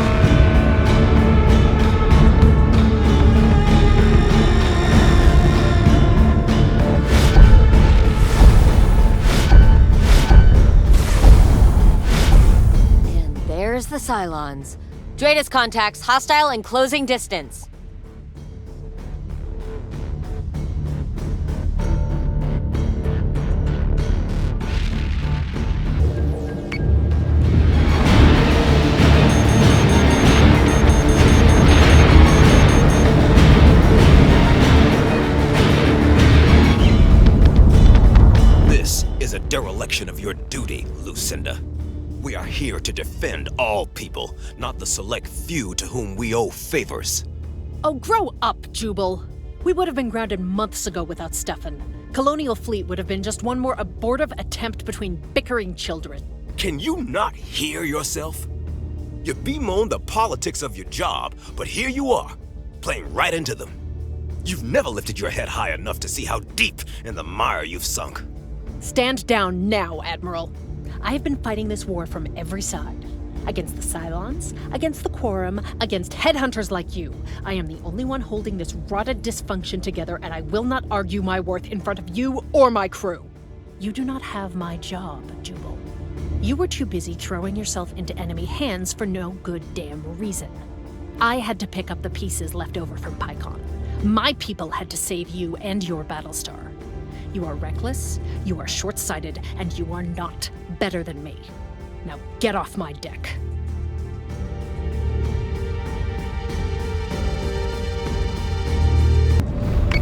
There's the Cylons. Dratus contacts, hostile and closing distance. This is a dereliction of your duty, Lucinda. We are here to defend all people, not the select few to whom we owe favors. Oh, grow up, Jubal. We would have been grounded months ago without Stefan. Colonial Fleet would have been just one more abortive attempt between bickering children. Can you not hear yourself? You bemoan the politics of your job, but here you are, playing right into them. You've never lifted your head high enough to see how deep in the mire you've sunk. Stand down now, Admiral. I have been fighting this war from every side. Against the Cylons, against the Quorum, against headhunters like you. I am the only one holding this rotted dysfunction together, and I will not argue my worth in front of you or my crew. You do not have my job, Jubal. You were too busy throwing yourself into enemy hands for no good damn reason. I had to pick up the pieces left over from Pycon. My people had to save you and your Battlestar. You are reckless, you are short-sighted, and you are not better than me. Now get off my deck.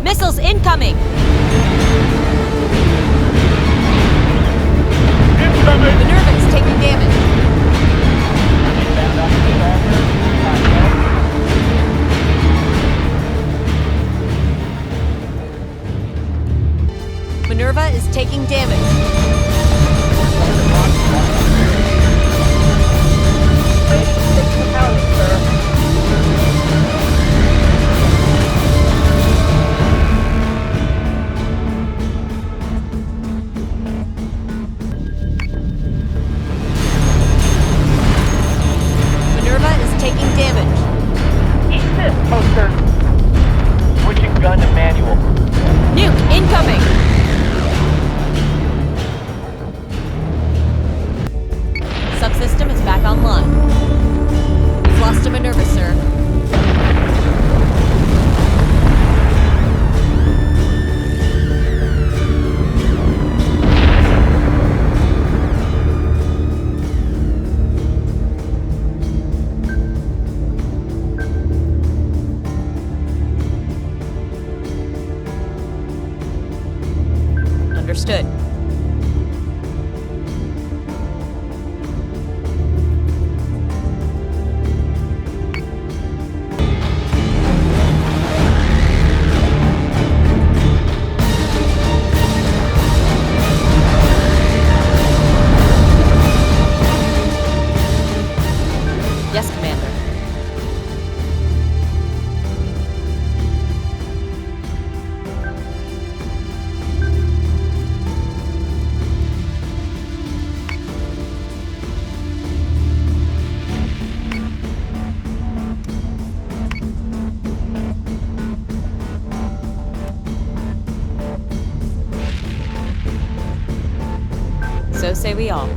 Missiles incoming! Incoming! Minerva is taking damage. Minerva is taking damage. Minerva is taking damage. Eat this, poster! Switching gun to manual. Nuke incoming! Subsystem is back online. We've lost a Minerva, sir. Understood. say we all. All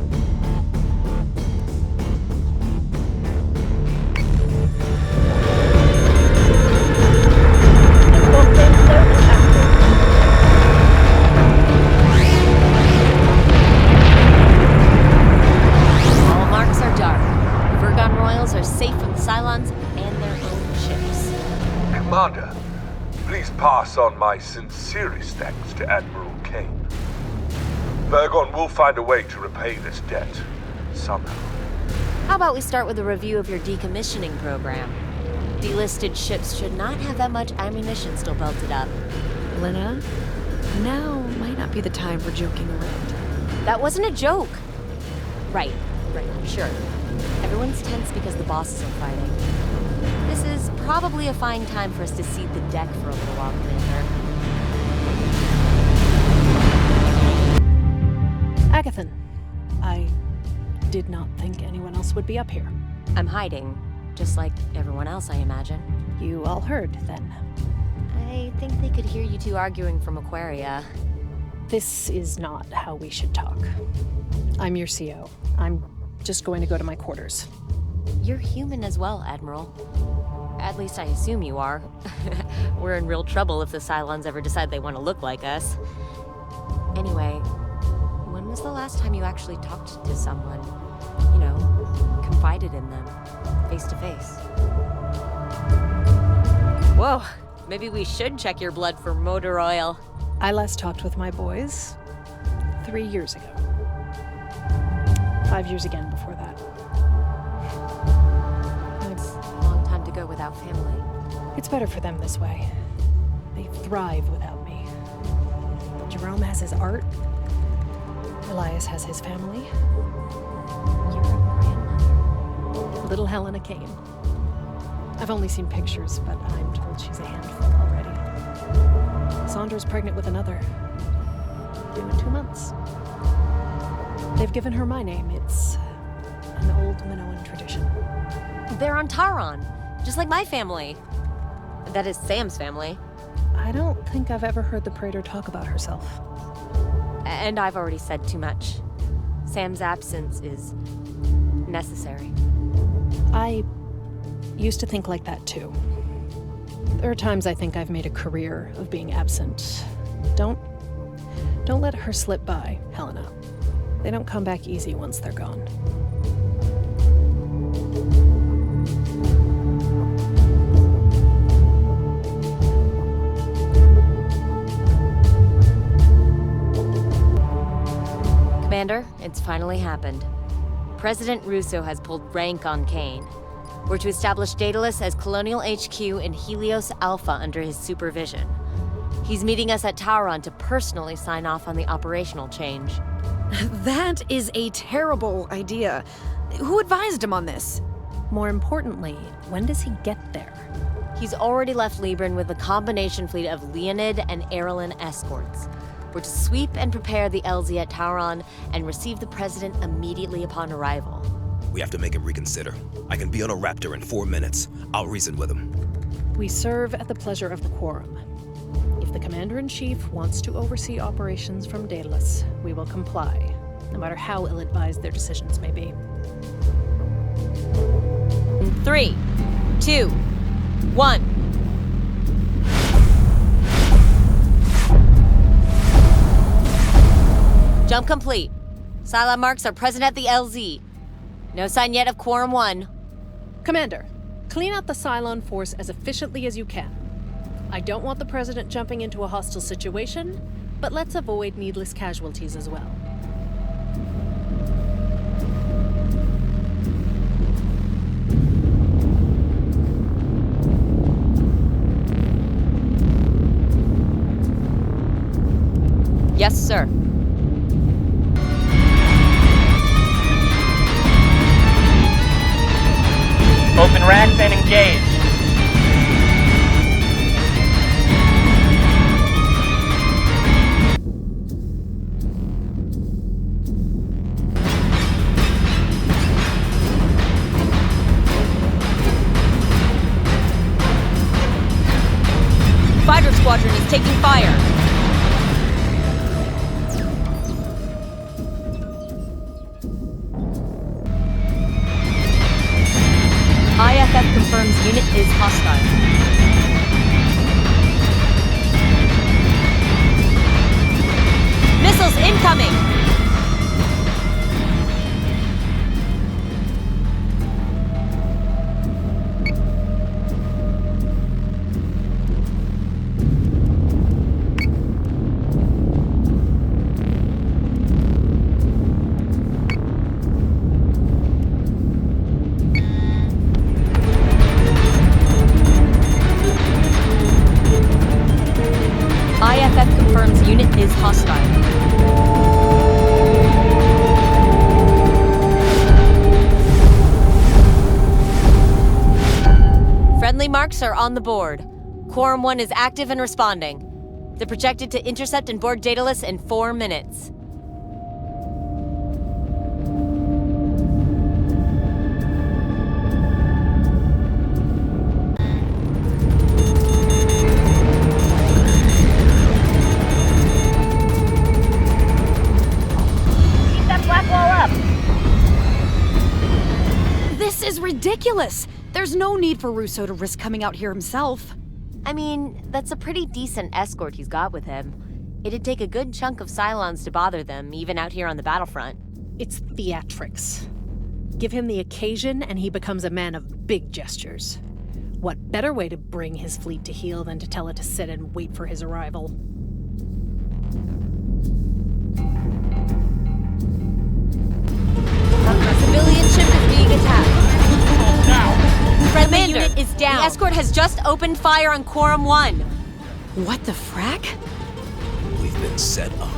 marks are dark. Vergon Royals are safe from the Cylons and their own ships. Commander, please pass on my sincerest thanks to Admiral Kane. Vergon will find a way to repay this debt, somehow. How about we start with a review of your decommissioning program? Delisted ships should not have that much ammunition still belted up. Lena, now might not be the time for joking around. That wasn't a joke. Right, sure. Everyone's tense because the bosses are fighting. This is probably a fine time for us to cede the deck for a little while, Commander. Agathan, I did not think anyone else would be up here. I'm hiding, just like everyone else, I imagine. You all heard, then. I think they could hear you two arguing from Aquaria. This is not how we should talk. I'm your CO. I'm just going to go to my quarters. You're human as well, Admiral. At least I assume you are. We're in real trouble if the Cylons ever decide they want to look like us. Anyway, when was the last time you actually talked to someone? You know, confided in them, face to face? Whoa, maybe we should check your blood for motor oil. I last talked with my boys 3 years ago. 5 years again before that. It's a long time to go without family. It's better for them this way. They thrive without me. Jerome has his art. Elias has his family. You're a grandmother. Little Helena Kane. I've only seen pictures, but I'm told she's a handful already. Sandra's pregnant with another. Due in 2 months. They've given her my name. It's an old Minoan tradition. They're on Taron, just like my family. That is Sam's family. I don't think I've ever heard the Praetor talk about herself. And I've already said too much. Sam's absence is necessary. I used to think like that too. There are times I think I've made a career of being absent. Don't let her slip by, Helena. They don't come back easy once they're gone. Commander, it's finally happened. President Russo has pulled rank on Kane. We're to establish Daedalus as Colonial HQ in Helios Alpha under his supervision. He's meeting us at Tauron to personally sign off on the operational change. That is a terrible idea. Who advised him on this? More importantly, when does he get there? He's already left Libran with a combination fleet of Leonid and Erelin escorts. We're to sweep and prepare the LZ at Tauron and receive the president immediately upon arrival. We have to make him reconsider. I can be on a Raptor in 4 minutes. I'll reason with him. We serve at the pleasure of the Quorum. If the Commander-in-Chief wants to oversee operations from Daedalus, we will comply, no matter how ill-advised their decisions may be. 3, 2, 1. Jump complete. Cylon marks are present at the LZ. No sign yet of Quorum 1. Commander, clean out the Cylon force as efficiently as you can. I don't want the President jumping into a hostile situation, but let's avoid needless casualties as well. Yes, sir. Open racks and engage. Fighter squadron is taking fire. unit is hostile. Friendly marks are on the board. Quorum 1 is active and responding. They're projected to intercept and board Daedalus in 4 minutes. Keep that black wall up. This is ridiculous! There's no need for Russo to risk coming out here himself. I mean, that's a pretty decent escort he's got with him. It'd take a good chunk of Cylons to bother them, even out here on the battlefront. It's theatrics. Give him the occasion and he becomes a man of big gestures. What better way to bring his fleet to heel than to tell it to sit and wait for his arrival? Civilian ship is being attacked. Now! Friendly unit is down. The escort has just opened fire on Quorum 1. What the frack? We've been set up.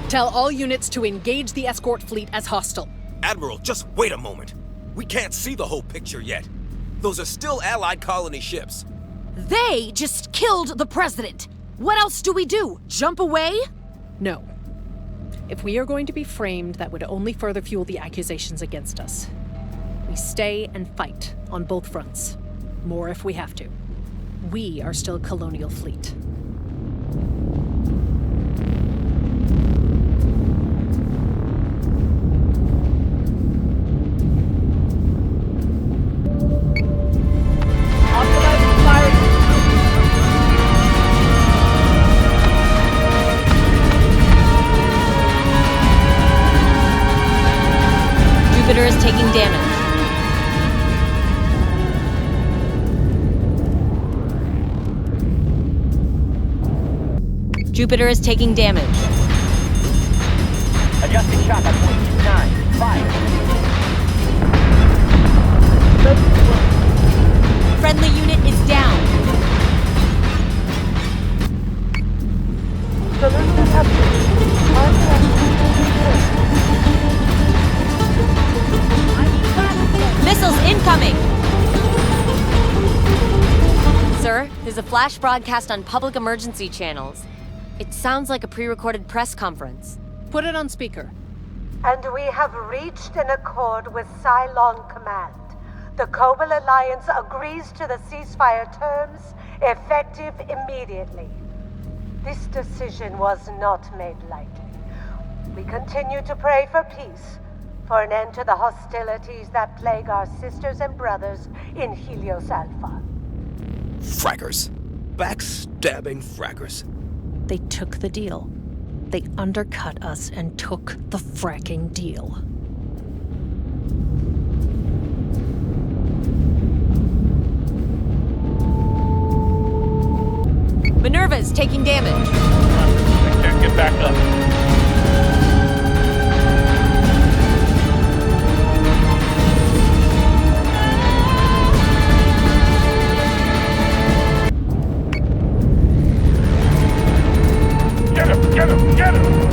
Tell all units to engage the escort fleet as hostile. Admiral, just wait a moment. We can't see the whole picture yet. Those are still Allied colony ships. They just killed the president! What else do we do? Jump away? No. If we are going to be framed, that would only further fuel the accusations against us. We stay and fight on both fronts. More if we have to. We are still colonial fleet. Jupiter is taking damage. Jupiter is taking damage. Adjusting shock at point 9. Fire. Friendly unit is down. Missiles incoming! Sir, there's a flash broadcast on public emergency channels. It sounds like a pre-recorded press conference. Put it on speaker. And we have reached an accord with Cylon Command. The Cobalt Alliance agrees to the ceasefire terms, effective immediately. This decision was not made lightly. We continue to pray for peace, for an end to the hostilities that plague our sisters and brothers in Helios Alpha. Fraggers. Backstabbing fraggers. They took the deal. They undercut us and took the fracking deal. Minerva's taking damage. I can't get back up. Get him! Get him! Get him!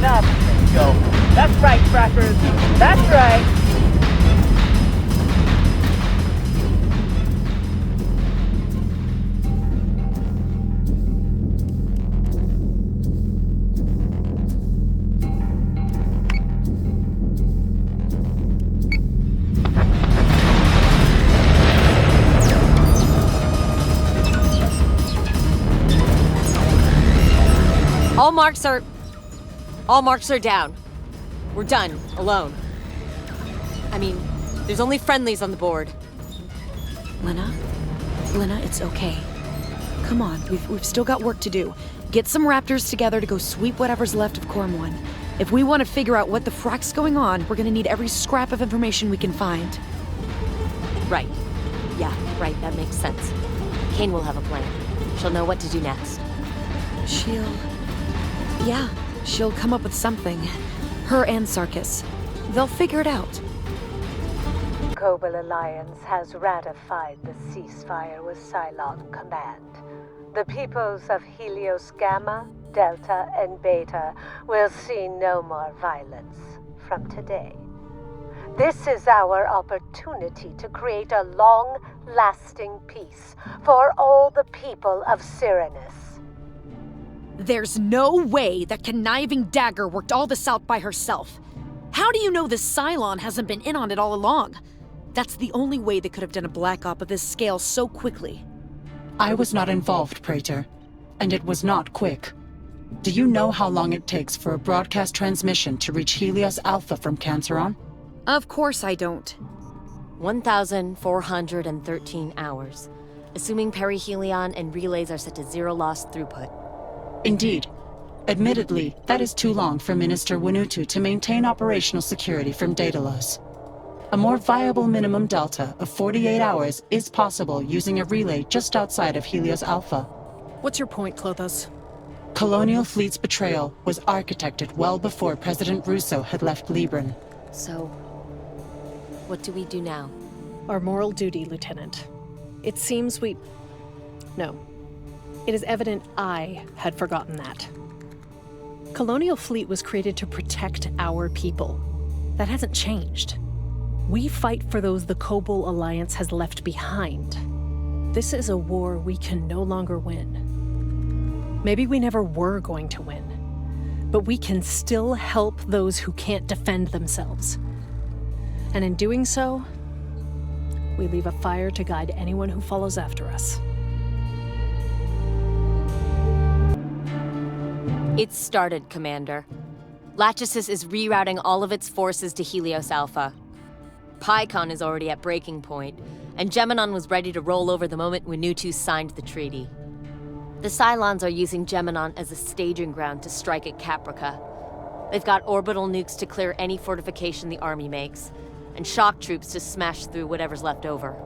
Up. Let's go. That's right, crackers. That's right. All marks are down. We're done, alone. I mean, there's only friendlies on the board. Lena, Lena, it's okay. Come on, we've still got work to do. Get some raptors together to go sweep whatever's left of Corm 1. If we want to figure out what the frack's going on, we're gonna need every scrap of information we can find. Right. Yeah, right, that makes sense. Kane will have a plan. She'll know what to do next. She'll come up with something. Her and Sarkis. They'll figure it out. Cobalt Alliance has ratified the ceasefire with Cylon Command. The peoples of Helios Gamma, Delta, and Beta will see no more violence from today. This is our opportunity to create a long-lasting peace for all the people of Cyrenus. There's no way that conniving dagger worked all this out by herself. How do you know this Cylon hasn't been in on it all along? That's the only way they could have done a black op of this scale so quickly. I was not involved, Praetor, and it was not quick. Do you know how long it takes for a broadcast transmission to reach Helios Alpha from Canceron? Of course I don't. 1,413 hours, assuming perihelion and relays are set to zero loss throughput. Indeed. Admittedly, that is too long for Minister Winutu to maintain operational security from data loss. A more viable minimum delta of 48 hours is possible using a relay just outside of Helios Alpha. What's your point, Klothos? Colonial Fleet's betrayal was architected well before President Russo had left Libran. So, what do we do now? Our moral duty, Lieutenant. It seems No. It is evident I had forgotten that. Colonial Fleet was created to protect our people. That hasn't changed. We fight for those the Cobalt Alliance has left behind. This is a war we can no longer win. Maybe we never were going to win, but we can still help those who can't defend themselves. And in doing so, we leave a fire to guide anyone who follows after us. It's started, Commander. Lachesis is rerouting all of its forces to Helios Alpha. PyCon is already at breaking point, and Geminon was ready to roll over the moment Winutu signed the treaty. The Cylons are using Geminon as a staging ground to strike at Caprica. They've got orbital nukes to clear any fortification the army makes, and shock troops to smash through whatever's left over.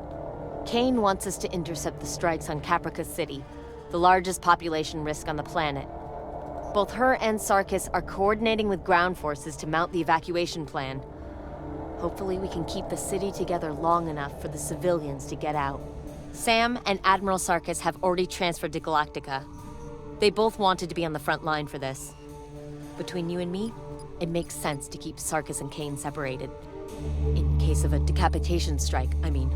Kane wants us to intercept the strikes on Caprica City, the largest population risk on the planet. Both her and Sarkis are coordinating with ground forces to mount the evacuation plan. Hopefully we can keep the city together long enough for the civilians to get out. Sam and Admiral Sarkis have already transferred to Galactica. They both wanted to be on the front line for this. Between you and me, it makes sense to keep Sarkis and Kane separated. In case of a decapitation strike, I mean.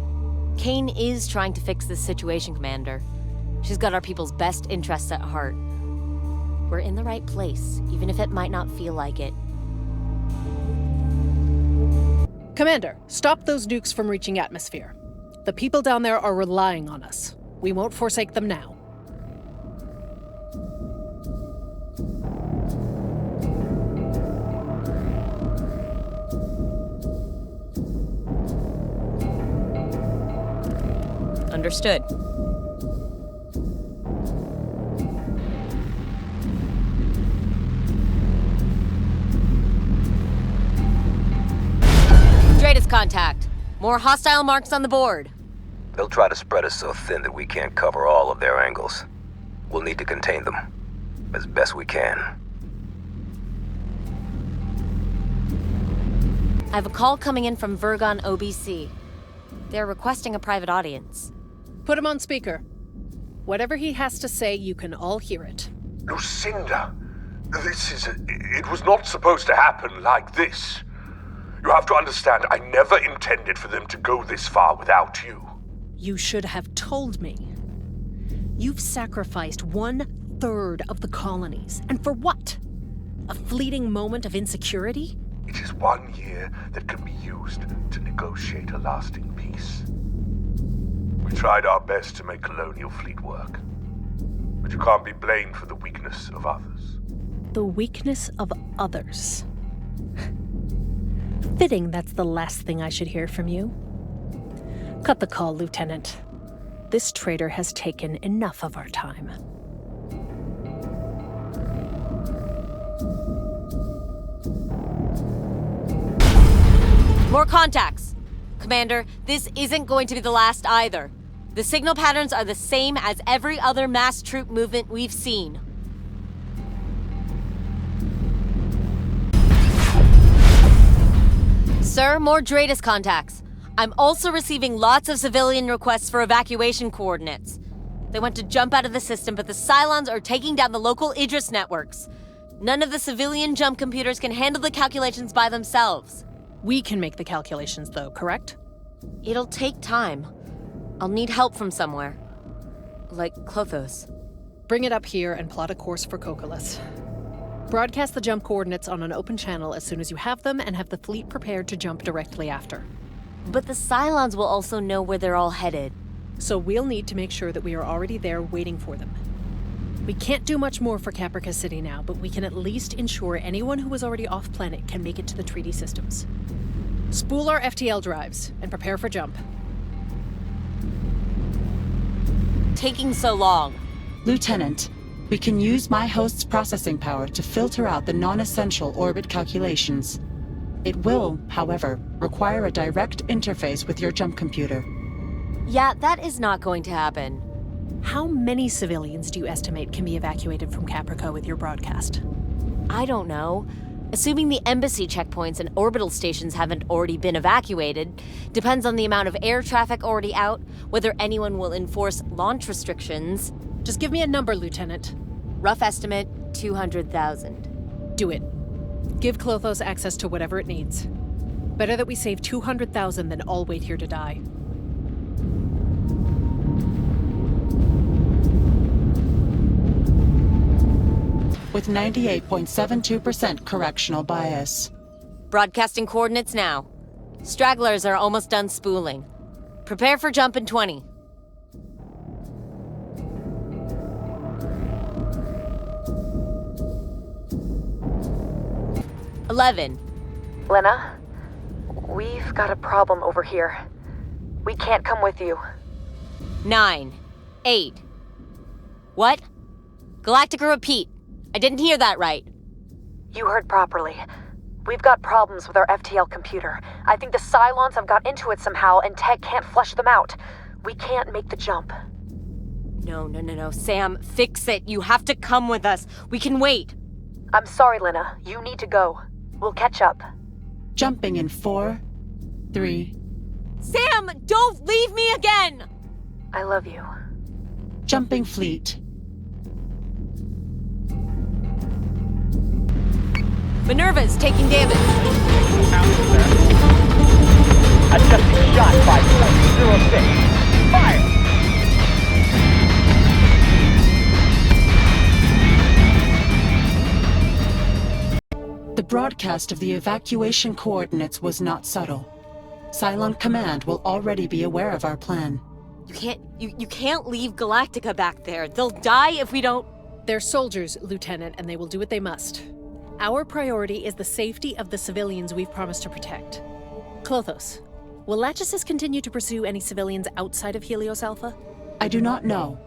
Kane is trying to fix this situation, Commander. She's got our people's best interests at heart. We're in the right place, even if it might not feel like it. Commander, stop those nukes from reaching atmosphere. The people down there are relying on us. We won't forsake them now. Understood. Stratus contact. More hostile marks on the board. They'll try to spread us so thin that we can't cover all of their angles. We'll need to contain them as best we can. I have a call coming in from Vergon OBC. They're requesting a private audience. Put him on speaker. Whatever he has to say, you can all hear it. Lucinda, it was not supposed to happen like this. You have to understand, I never intended for them to go this far without you. You should have told me. You've sacrificed 1/3 of the colonies. And for what? A fleeting moment of insecurity? It is 1 year that can be used to negotiate a lasting peace. We tried our best to make Colonial Fleet work. But you can't be blamed for the weakness of others. The weakness of others. Fitting that's the last thing I should hear from you. Cut the call, Lieutenant. This traitor has taken enough of our time. More contacts! Commander, this isn't going to be the last either. The signal patterns are the same as every other mass troop movement we've seen. Sir, more Dratus contacts. I'm also receiving lots of civilian requests for evacuation coordinates. They want to jump out of the system, but the Cylons are taking down the local Idris networks. None of the civilian jump computers can handle the calculations by themselves. We can make the calculations, though, correct? It'll take time. I'll need help from somewhere. Like Klothos. Bring it up here and plot a course for Cocolus. Broadcast the jump coordinates on an open channel as soon as you have them, and have the fleet prepared to jump directly after. But the Cylons will also know where they're all headed. So we'll need to make sure that we are already there waiting for them. We can't do much more for Caprica City now, but we can at least ensure anyone who is already off-planet can make it to the treaty systems. Spool our FTL drives and prepare for jump. Taking so long. Lieutenant, we can use my host's processing power to filter out the non-essential orbit calculations. It will, however, require a direct interface with your jump computer. Yeah, that is not going to happen. How many civilians do you estimate can be evacuated from Caprica with your broadcast? I don't know. Assuming the embassy checkpoints and orbital stations haven't already been evacuated, depends on the amount of air traffic already out, whether anyone will enforce launch restrictions. Just give me a number, Lieutenant. Rough estimate, 200,000. Do it. Give Klothos access to whatever it needs. Better that we save 200,000 than all wait here to die. With 98.72% correctional bias. Broadcasting coordinates now. Stragglers are almost done spooling. Prepare for jump in 20. $11. Lena, we've got a problem over here. We can't come with you. 9. 8. What? Galactica, repeat. I didn't hear that right. You heard properly. We've got problems with our FTL computer. I think the Cylons have got into it somehow, and Tech can't flush them out. We can't make the jump. No. Sam, fix it. You have to come with us. We can wait. I'm sorry, Lena. You need to go. We'll catch up. Jumping in 4, 3... Sam, don't leave me again! I love you. Jumping fleet. Minerva's taking damage. Adjusting shot 5.06. Fire! The broadcast of the evacuation coordinates was not subtle. Cylon Command will already be aware of our plan. You can't leave Galactica back there. They'll die if we don't... They're soldiers, Lieutenant, and they will do what they must. Our priority is the safety of the civilians we've promised to protect. Klothos, will Lachesis continue to pursue any civilians outside of Helios Alpha? I do not know.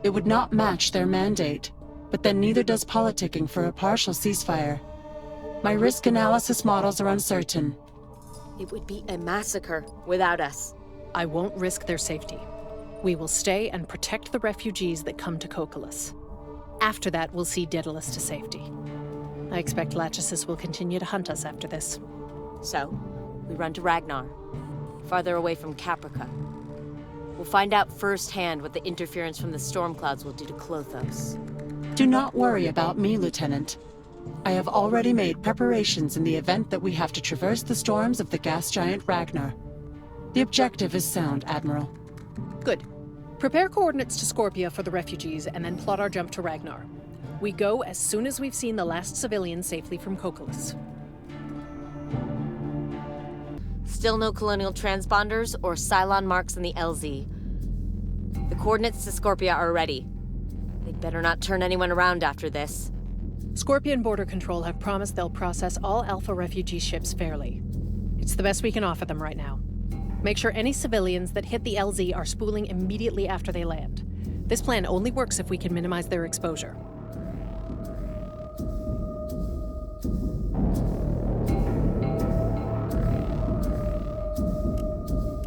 It would not match their mandate, but then neither does politicking for a partial ceasefire. My risk analysis models are uncertain. It would be a massacre without us. I won't risk their safety. We will stay and protect the refugees that come to Cocolus. After that, we'll see Daedalus to safety. I expect Lachesis will continue to hunt us after this. So, we run to Ragnar, farther away from Caprica. We'll find out firsthand what the interference from the storm clouds will do to Klothos. Do not worry about me, Lieutenant. I have already made preparations in the event that we have to traverse the storms of the gas giant Ragnar. The objective is sound, Admiral. Good. Prepare coordinates to Scorpia for the refugees, and then plot our jump to Ragnar. We go as soon as we've seen the last civilians safely from Cocolus. Still no colonial transponders or Cylon marks in the LZ. The coordinates to Scorpia are ready. They'd better not turn anyone around after this. Scorpion Border Control have promised they'll process all Alpha refugee ships fairly. It's the best we can offer them right now. Make sure any civilians that hit the LZ are spooling immediately after they land. This plan only works if we can minimize their exposure.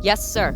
Yes, sir.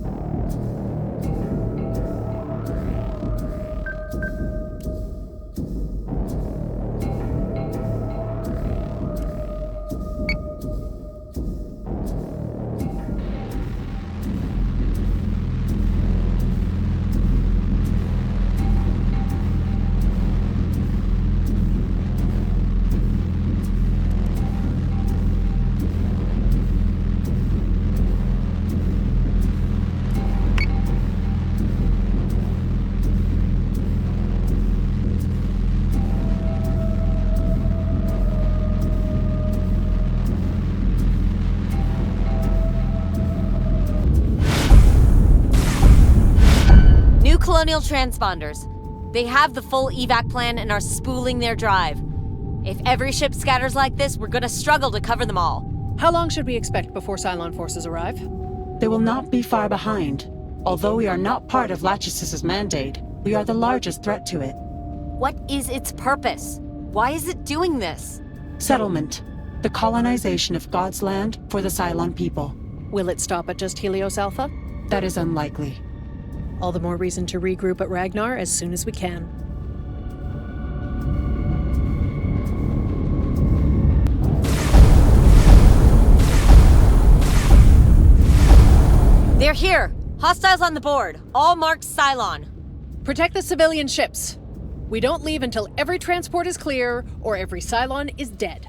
Colonial transponders. They have the full evac plan and are spooling their drive. If every ship scatters like this, we're gonna struggle to cover them all. How long should we expect before Cylon forces arrive? They will not be far behind. Although we are not part of Lachesis' mandate, we are the largest threat to it. What is its purpose? Why is it doing this? Settlement. The colonization of God's land for the Cylon people. Will it stop at just Helios Alpha? That is unlikely. All the more reason to regroup at Ragnar as soon as we can. They're here! Hostiles on the board, all marked Cylon. Protect the civilian ships. We don't leave until every transport is clear or every Cylon is dead.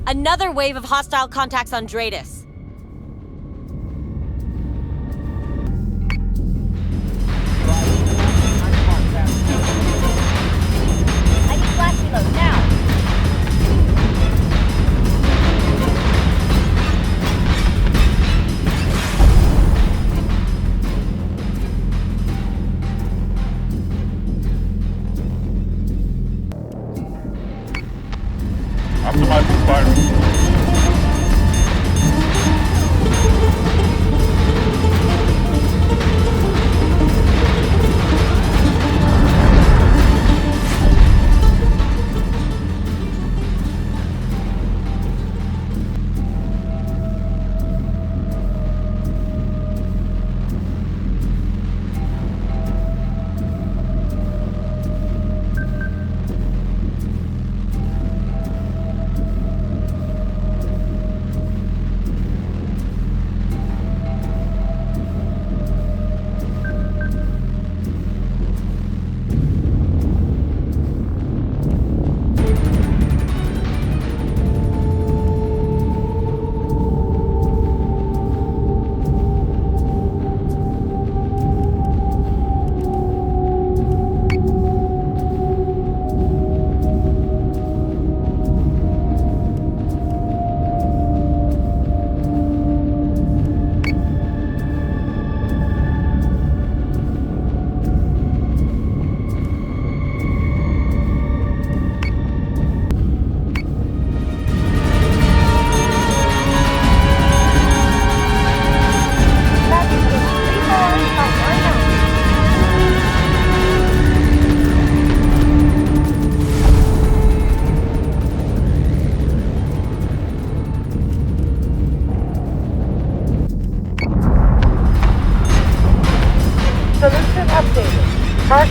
Another wave of hostile contacts on Dratus. I need flash reload now. Optimizing firing.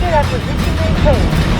Target acquisition maintained.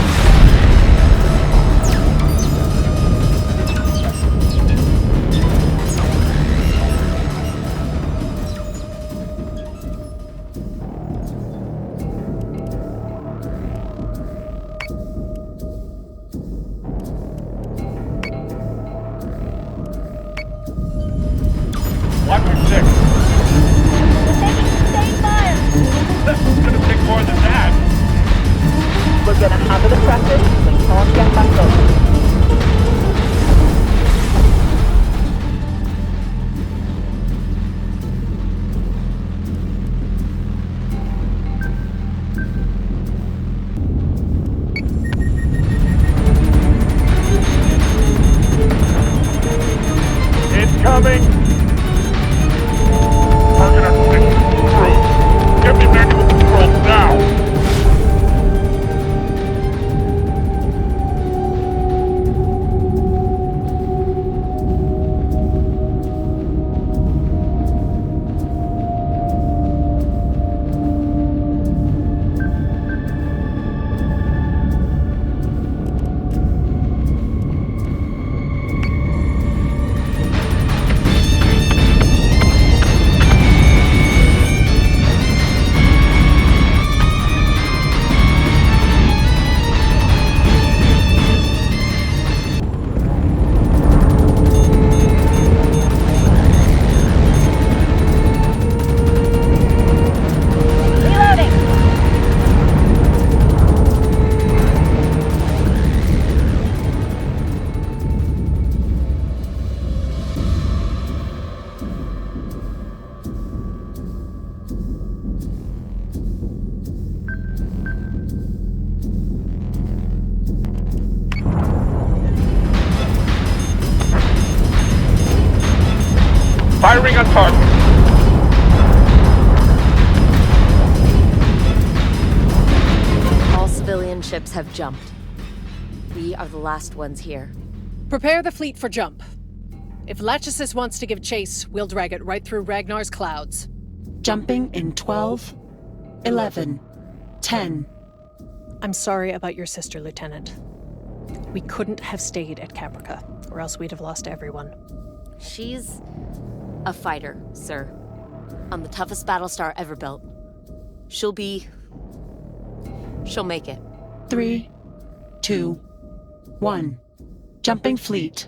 Firing on target. All civilian ships have jumped. We are the last ones here. Prepare the fleet for jump. If Lachesis wants to give chase, we'll drag it right through Ragnar's clouds. Jumping in 12, 11, 10. I'm sorry about your sister, Lieutenant. We couldn't have stayed at Caprica, or else we'd have lost everyone. She's a fighter, sir. On the toughest Battlestar ever built. She'll make it. 3, 2, 1. Jumping fleet.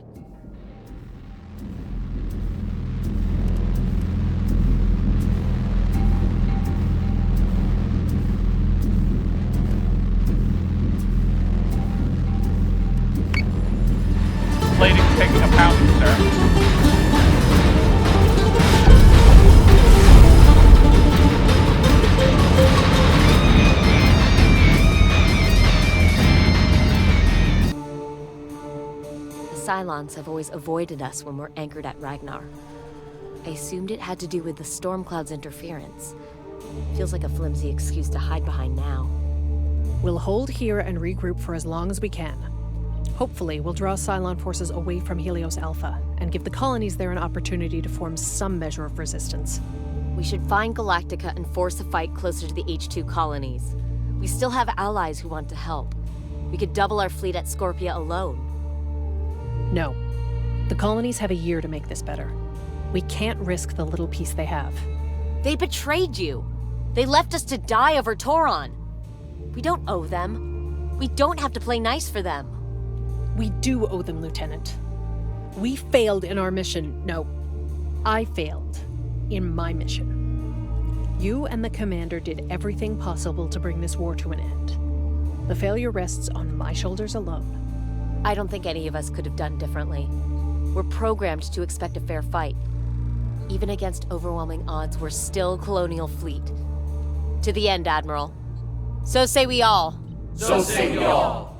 Plating's taking a pounding, sir. Cylons have always avoided us when we're anchored at Ragnar. I assumed it had to do with the storm cloud's interference. Feels like a flimsy excuse to hide behind now. We'll hold here and regroup for as long as we can. Hopefully, we'll draw Cylon forces away from Helios Alpha and give the colonies there an opportunity to form some measure of resistance. We should find Galactica and force a fight closer to the H2 colonies. We still have allies who want to help. We could double our fleet at Scorpia alone. No. The colonies have a year to make this better. We can't risk the little piece they have. They betrayed you. They left us to die over Toron. We don't owe them. We don't have to play nice for them. We do owe them, Lieutenant. We failed in our mission. No, I failed in my mission. You and the Commander did everything possible to bring this war to an end. The failure rests on my shoulders alone. I don't think any of us could have done differently. We're programmed to expect a fair fight. Even against overwhelming odds, we're still Colonial Fleet. To the end, Admiral. So say we all. So say we all.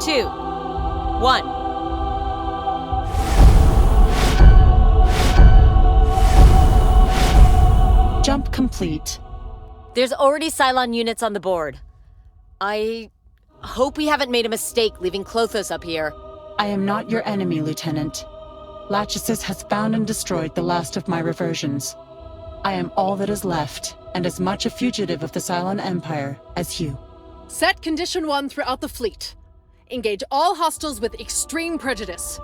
2, 1. Jump complete. There's already Cylon units on the board. I hope we haven't made a mistake leaving Klothos up here. I am not your enemy, Lieutenant. Lachesis has found and destroyed the last of my reversions. I am all that is left, and as much a fugitive of the Cylon Empire as you. Set Condition 1 throughout the fleet. Engage all hostiles with extreme prejudice.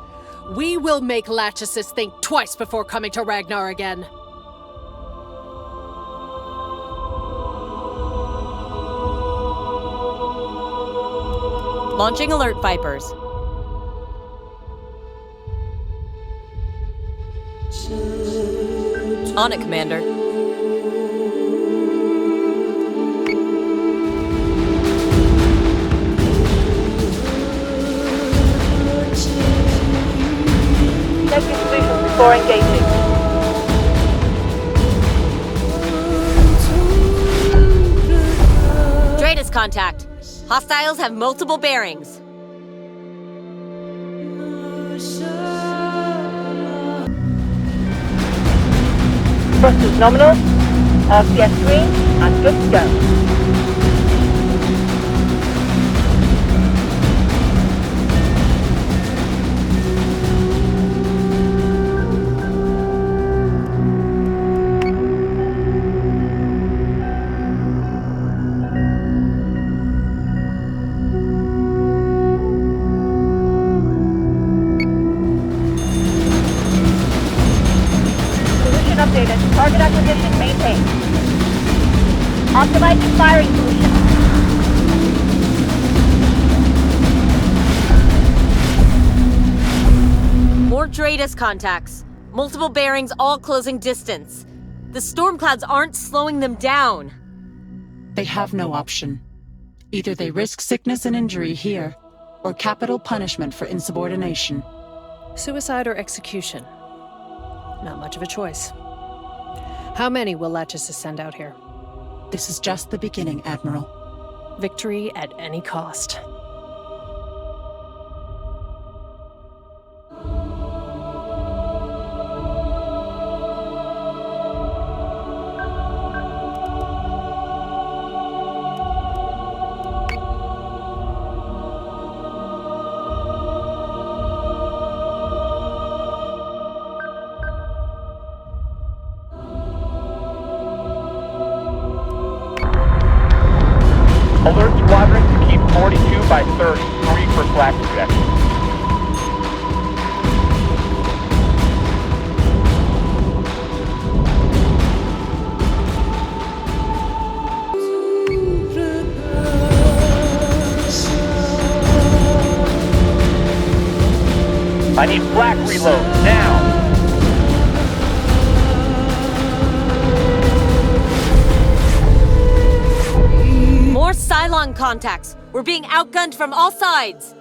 We will make Lachesis think twice before coming to Ragnar again. Launching alert, Vipers. On it, Commander. Check your solutions before engaging. Dratus contact. Hostiles have multiple bearings. Thrust is nominal. RCS green and good to go. Updated. Target acquisition maintained. Optimizing firing solution. More Dratus contacts. Multiple bearings, all closing distance. The storm clouds aren't slowing them down. They have no option. Either they risk sickness and injury here, or capital punishment for insubordination. Suicide or execution? Not much of a choice. How many will Lachesis send out here? This is just the beginning, Admiral. Victory at any cost. Alert squadron to keep 42 by 30, free for flak projection. I need flak reload, now! More Cylon contacts! We're being outgunned from all sides!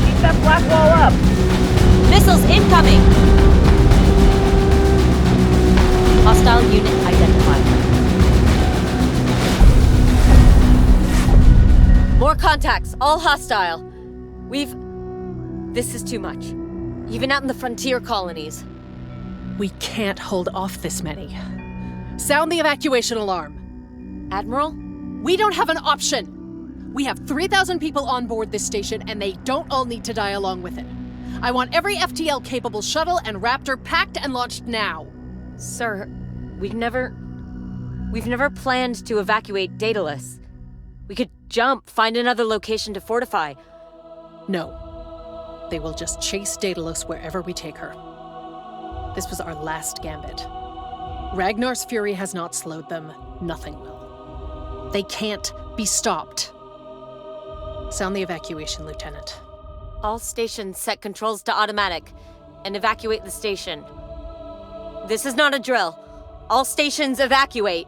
Keep that black wall up! Missiles incoming! Hostile unit identified. More contacts, all hostile. This is too much. Even out in the frontier colonies. We can't hold off this many. Sound the evacuation alarm. Admiral? We don't have an option! We have 3,000 people on board this station, and they don't all need to die along with it. I want every FTL-capable shuttle and Raptor packed and launched now. Sir, we've never planned to evacuate Daedalus. We could jump, find another location to fortify. No. They will just chase Daedalus wherever we take her. This was our last gambit. Ragnar's fury has not slowed them. Nothing will. They can't be stopped. Sound the evacuation, Lieutenant. All stations set controls to automatic and evacuate the station. This is not a drill. All stations evacuate.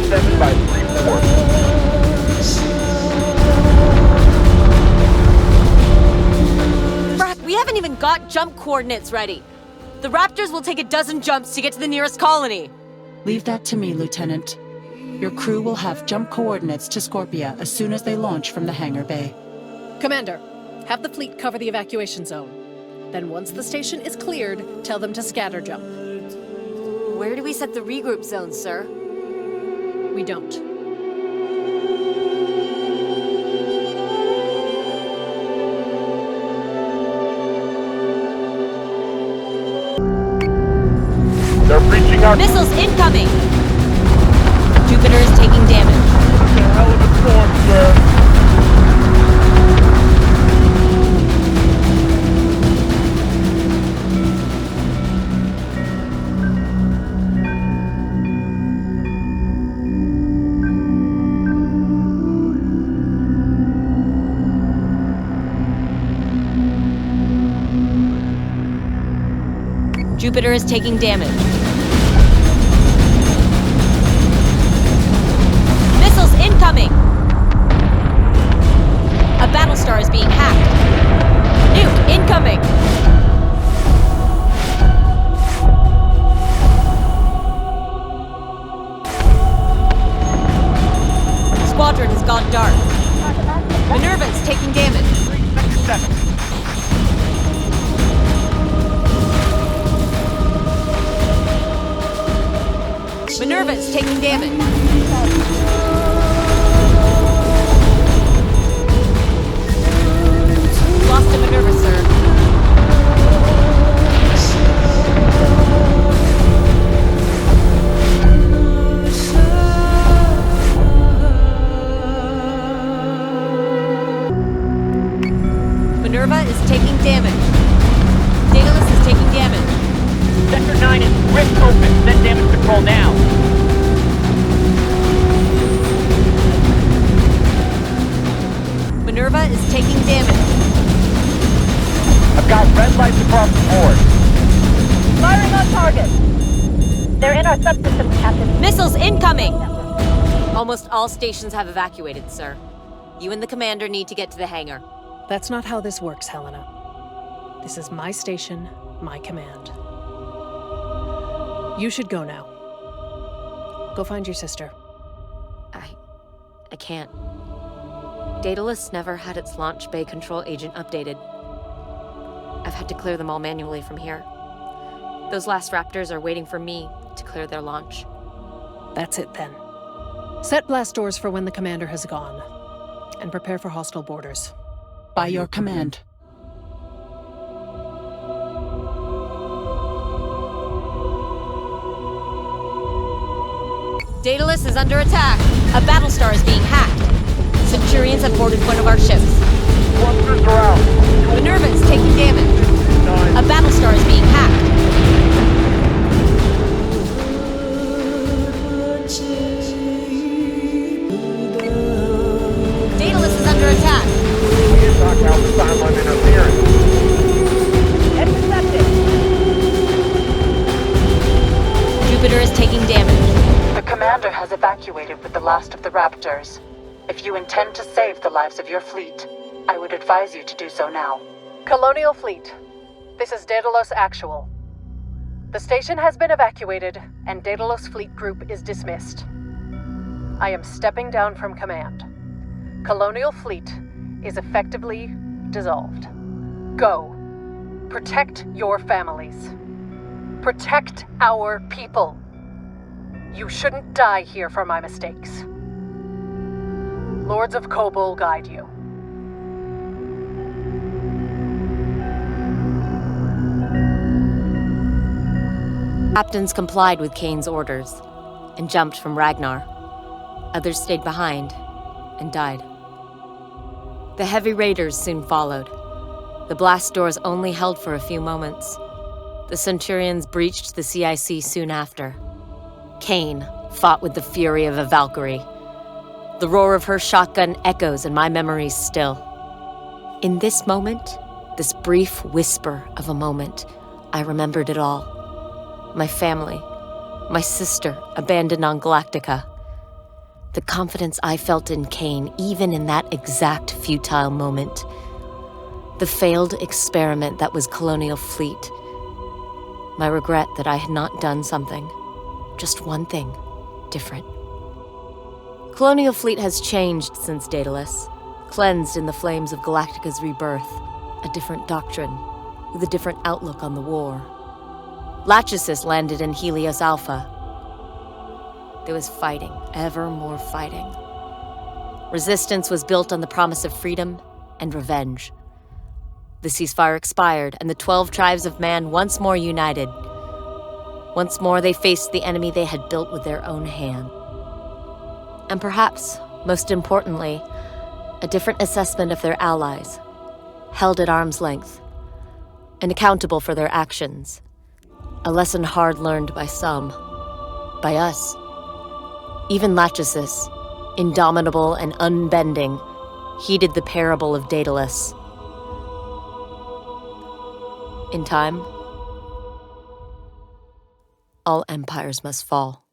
7 by 3-4. Frack, we haven't even got jump coordinates ready. The Raptors will take a dozen jumps to get to the nearest colony. Leave that to me, Lieutenant. Your crew will have jump coordinates to Scorpia as soon as they launch from the hangar bay. Commander, have the fleet cover the evacuation zone. Then once the station is cleared, tell them to scatter jump. Where do we set the regroup zone, sir? We don't. They're breaching our... Missiles incoming! Jupiter is taking damage. It's a hell of a storm, sir. Jupiter is taking damage. Missiles incoming! A Battlestar is being hacked. Nuke incoming! Squadron has gone dark. Minerva is taking damage. 3 seconds. Minerva is taking damage. Lost to Minerva, sir. Minerva is taking damage. Daedalus is taking damage. Sector 9 is ripped open. Send damage control now. Minerva is taking damage. I've got red lights across the board. Firing on target. They're in our subsystems, Captain. Missiles incoming! Almost all stations have evacuated, sir. You and the commander need to get to the hangar. That's not how this works, Helena. This is my station, my command. You should go now. Go find your sister. I can't. Daedalus never had its launch bay control agent updated. I've had to clear them all manually from here. Those last Raptors are waiting for me to clear their launch. That's it then. Set blast doors for when the commander has gone. And prepare for hostile borders. By your command. Daedalus is under attack. A Battlestar is being hacked. Centurions have boarded one of our ships. Clusters are out. Minerva is taking damage. A Battlestar is being hacked. Daedalus is under attack. We can't knock out the Cylon interference. Intercepted. Jupiter is taking damage. The commander has evacuated with the last of the Raptors. If you intend to save the lives of your fleet, I would advise you to do so now. Colonial Fleet, this is Daedalus Actual. The station has been evacuated, and Daedalus Fleet Group is dismissed. I am stepping down from command. Colonial Fleet is effectively dissolved. Go. Protect your families. Protect our people. You shouldn't die here for my mistakes. Lords of Kobol guide you. Captains complied with Kane's orders and jumped from Ragnar. Others stayed behind and died. The heavy raiders soon followed. The blast doors only held for a few moments. The Centurions breached the CIC soon after. Kane fought with the fury of a Valkyrie. The roar of her shotgun echoes in my memories still. In this moment, this brief whisper of a moment, I remembered it all. My family, my sister abandoned on Galactica, The confidence I felt in Kane, even in that exact futile moment. The failed experiment that was Colonial Fleet. My regret that I had not done something, just one thing, different. Colonial Fleet has changed since Daedalus, cleansed in the flames of Galactica's rebirth, a different doctrine, with a different outlook on the war. Lachesis landed in Helios Alpha. There was fighting, ever more fighting. Resistance was built on the promise of freedom and revenge. The ceasefire expired, and the 12 tribes of man once more united. Once more they faced the enemy they had built with their own hand. And perhaps, most importantly, a different assessment of their allies, held at arm's length, and accountable for their actions. A lesson hard learned by some, by us. Even Lachesis, indomitable and unbending, heeded the parable of Daedalus. In time, all empires must fall.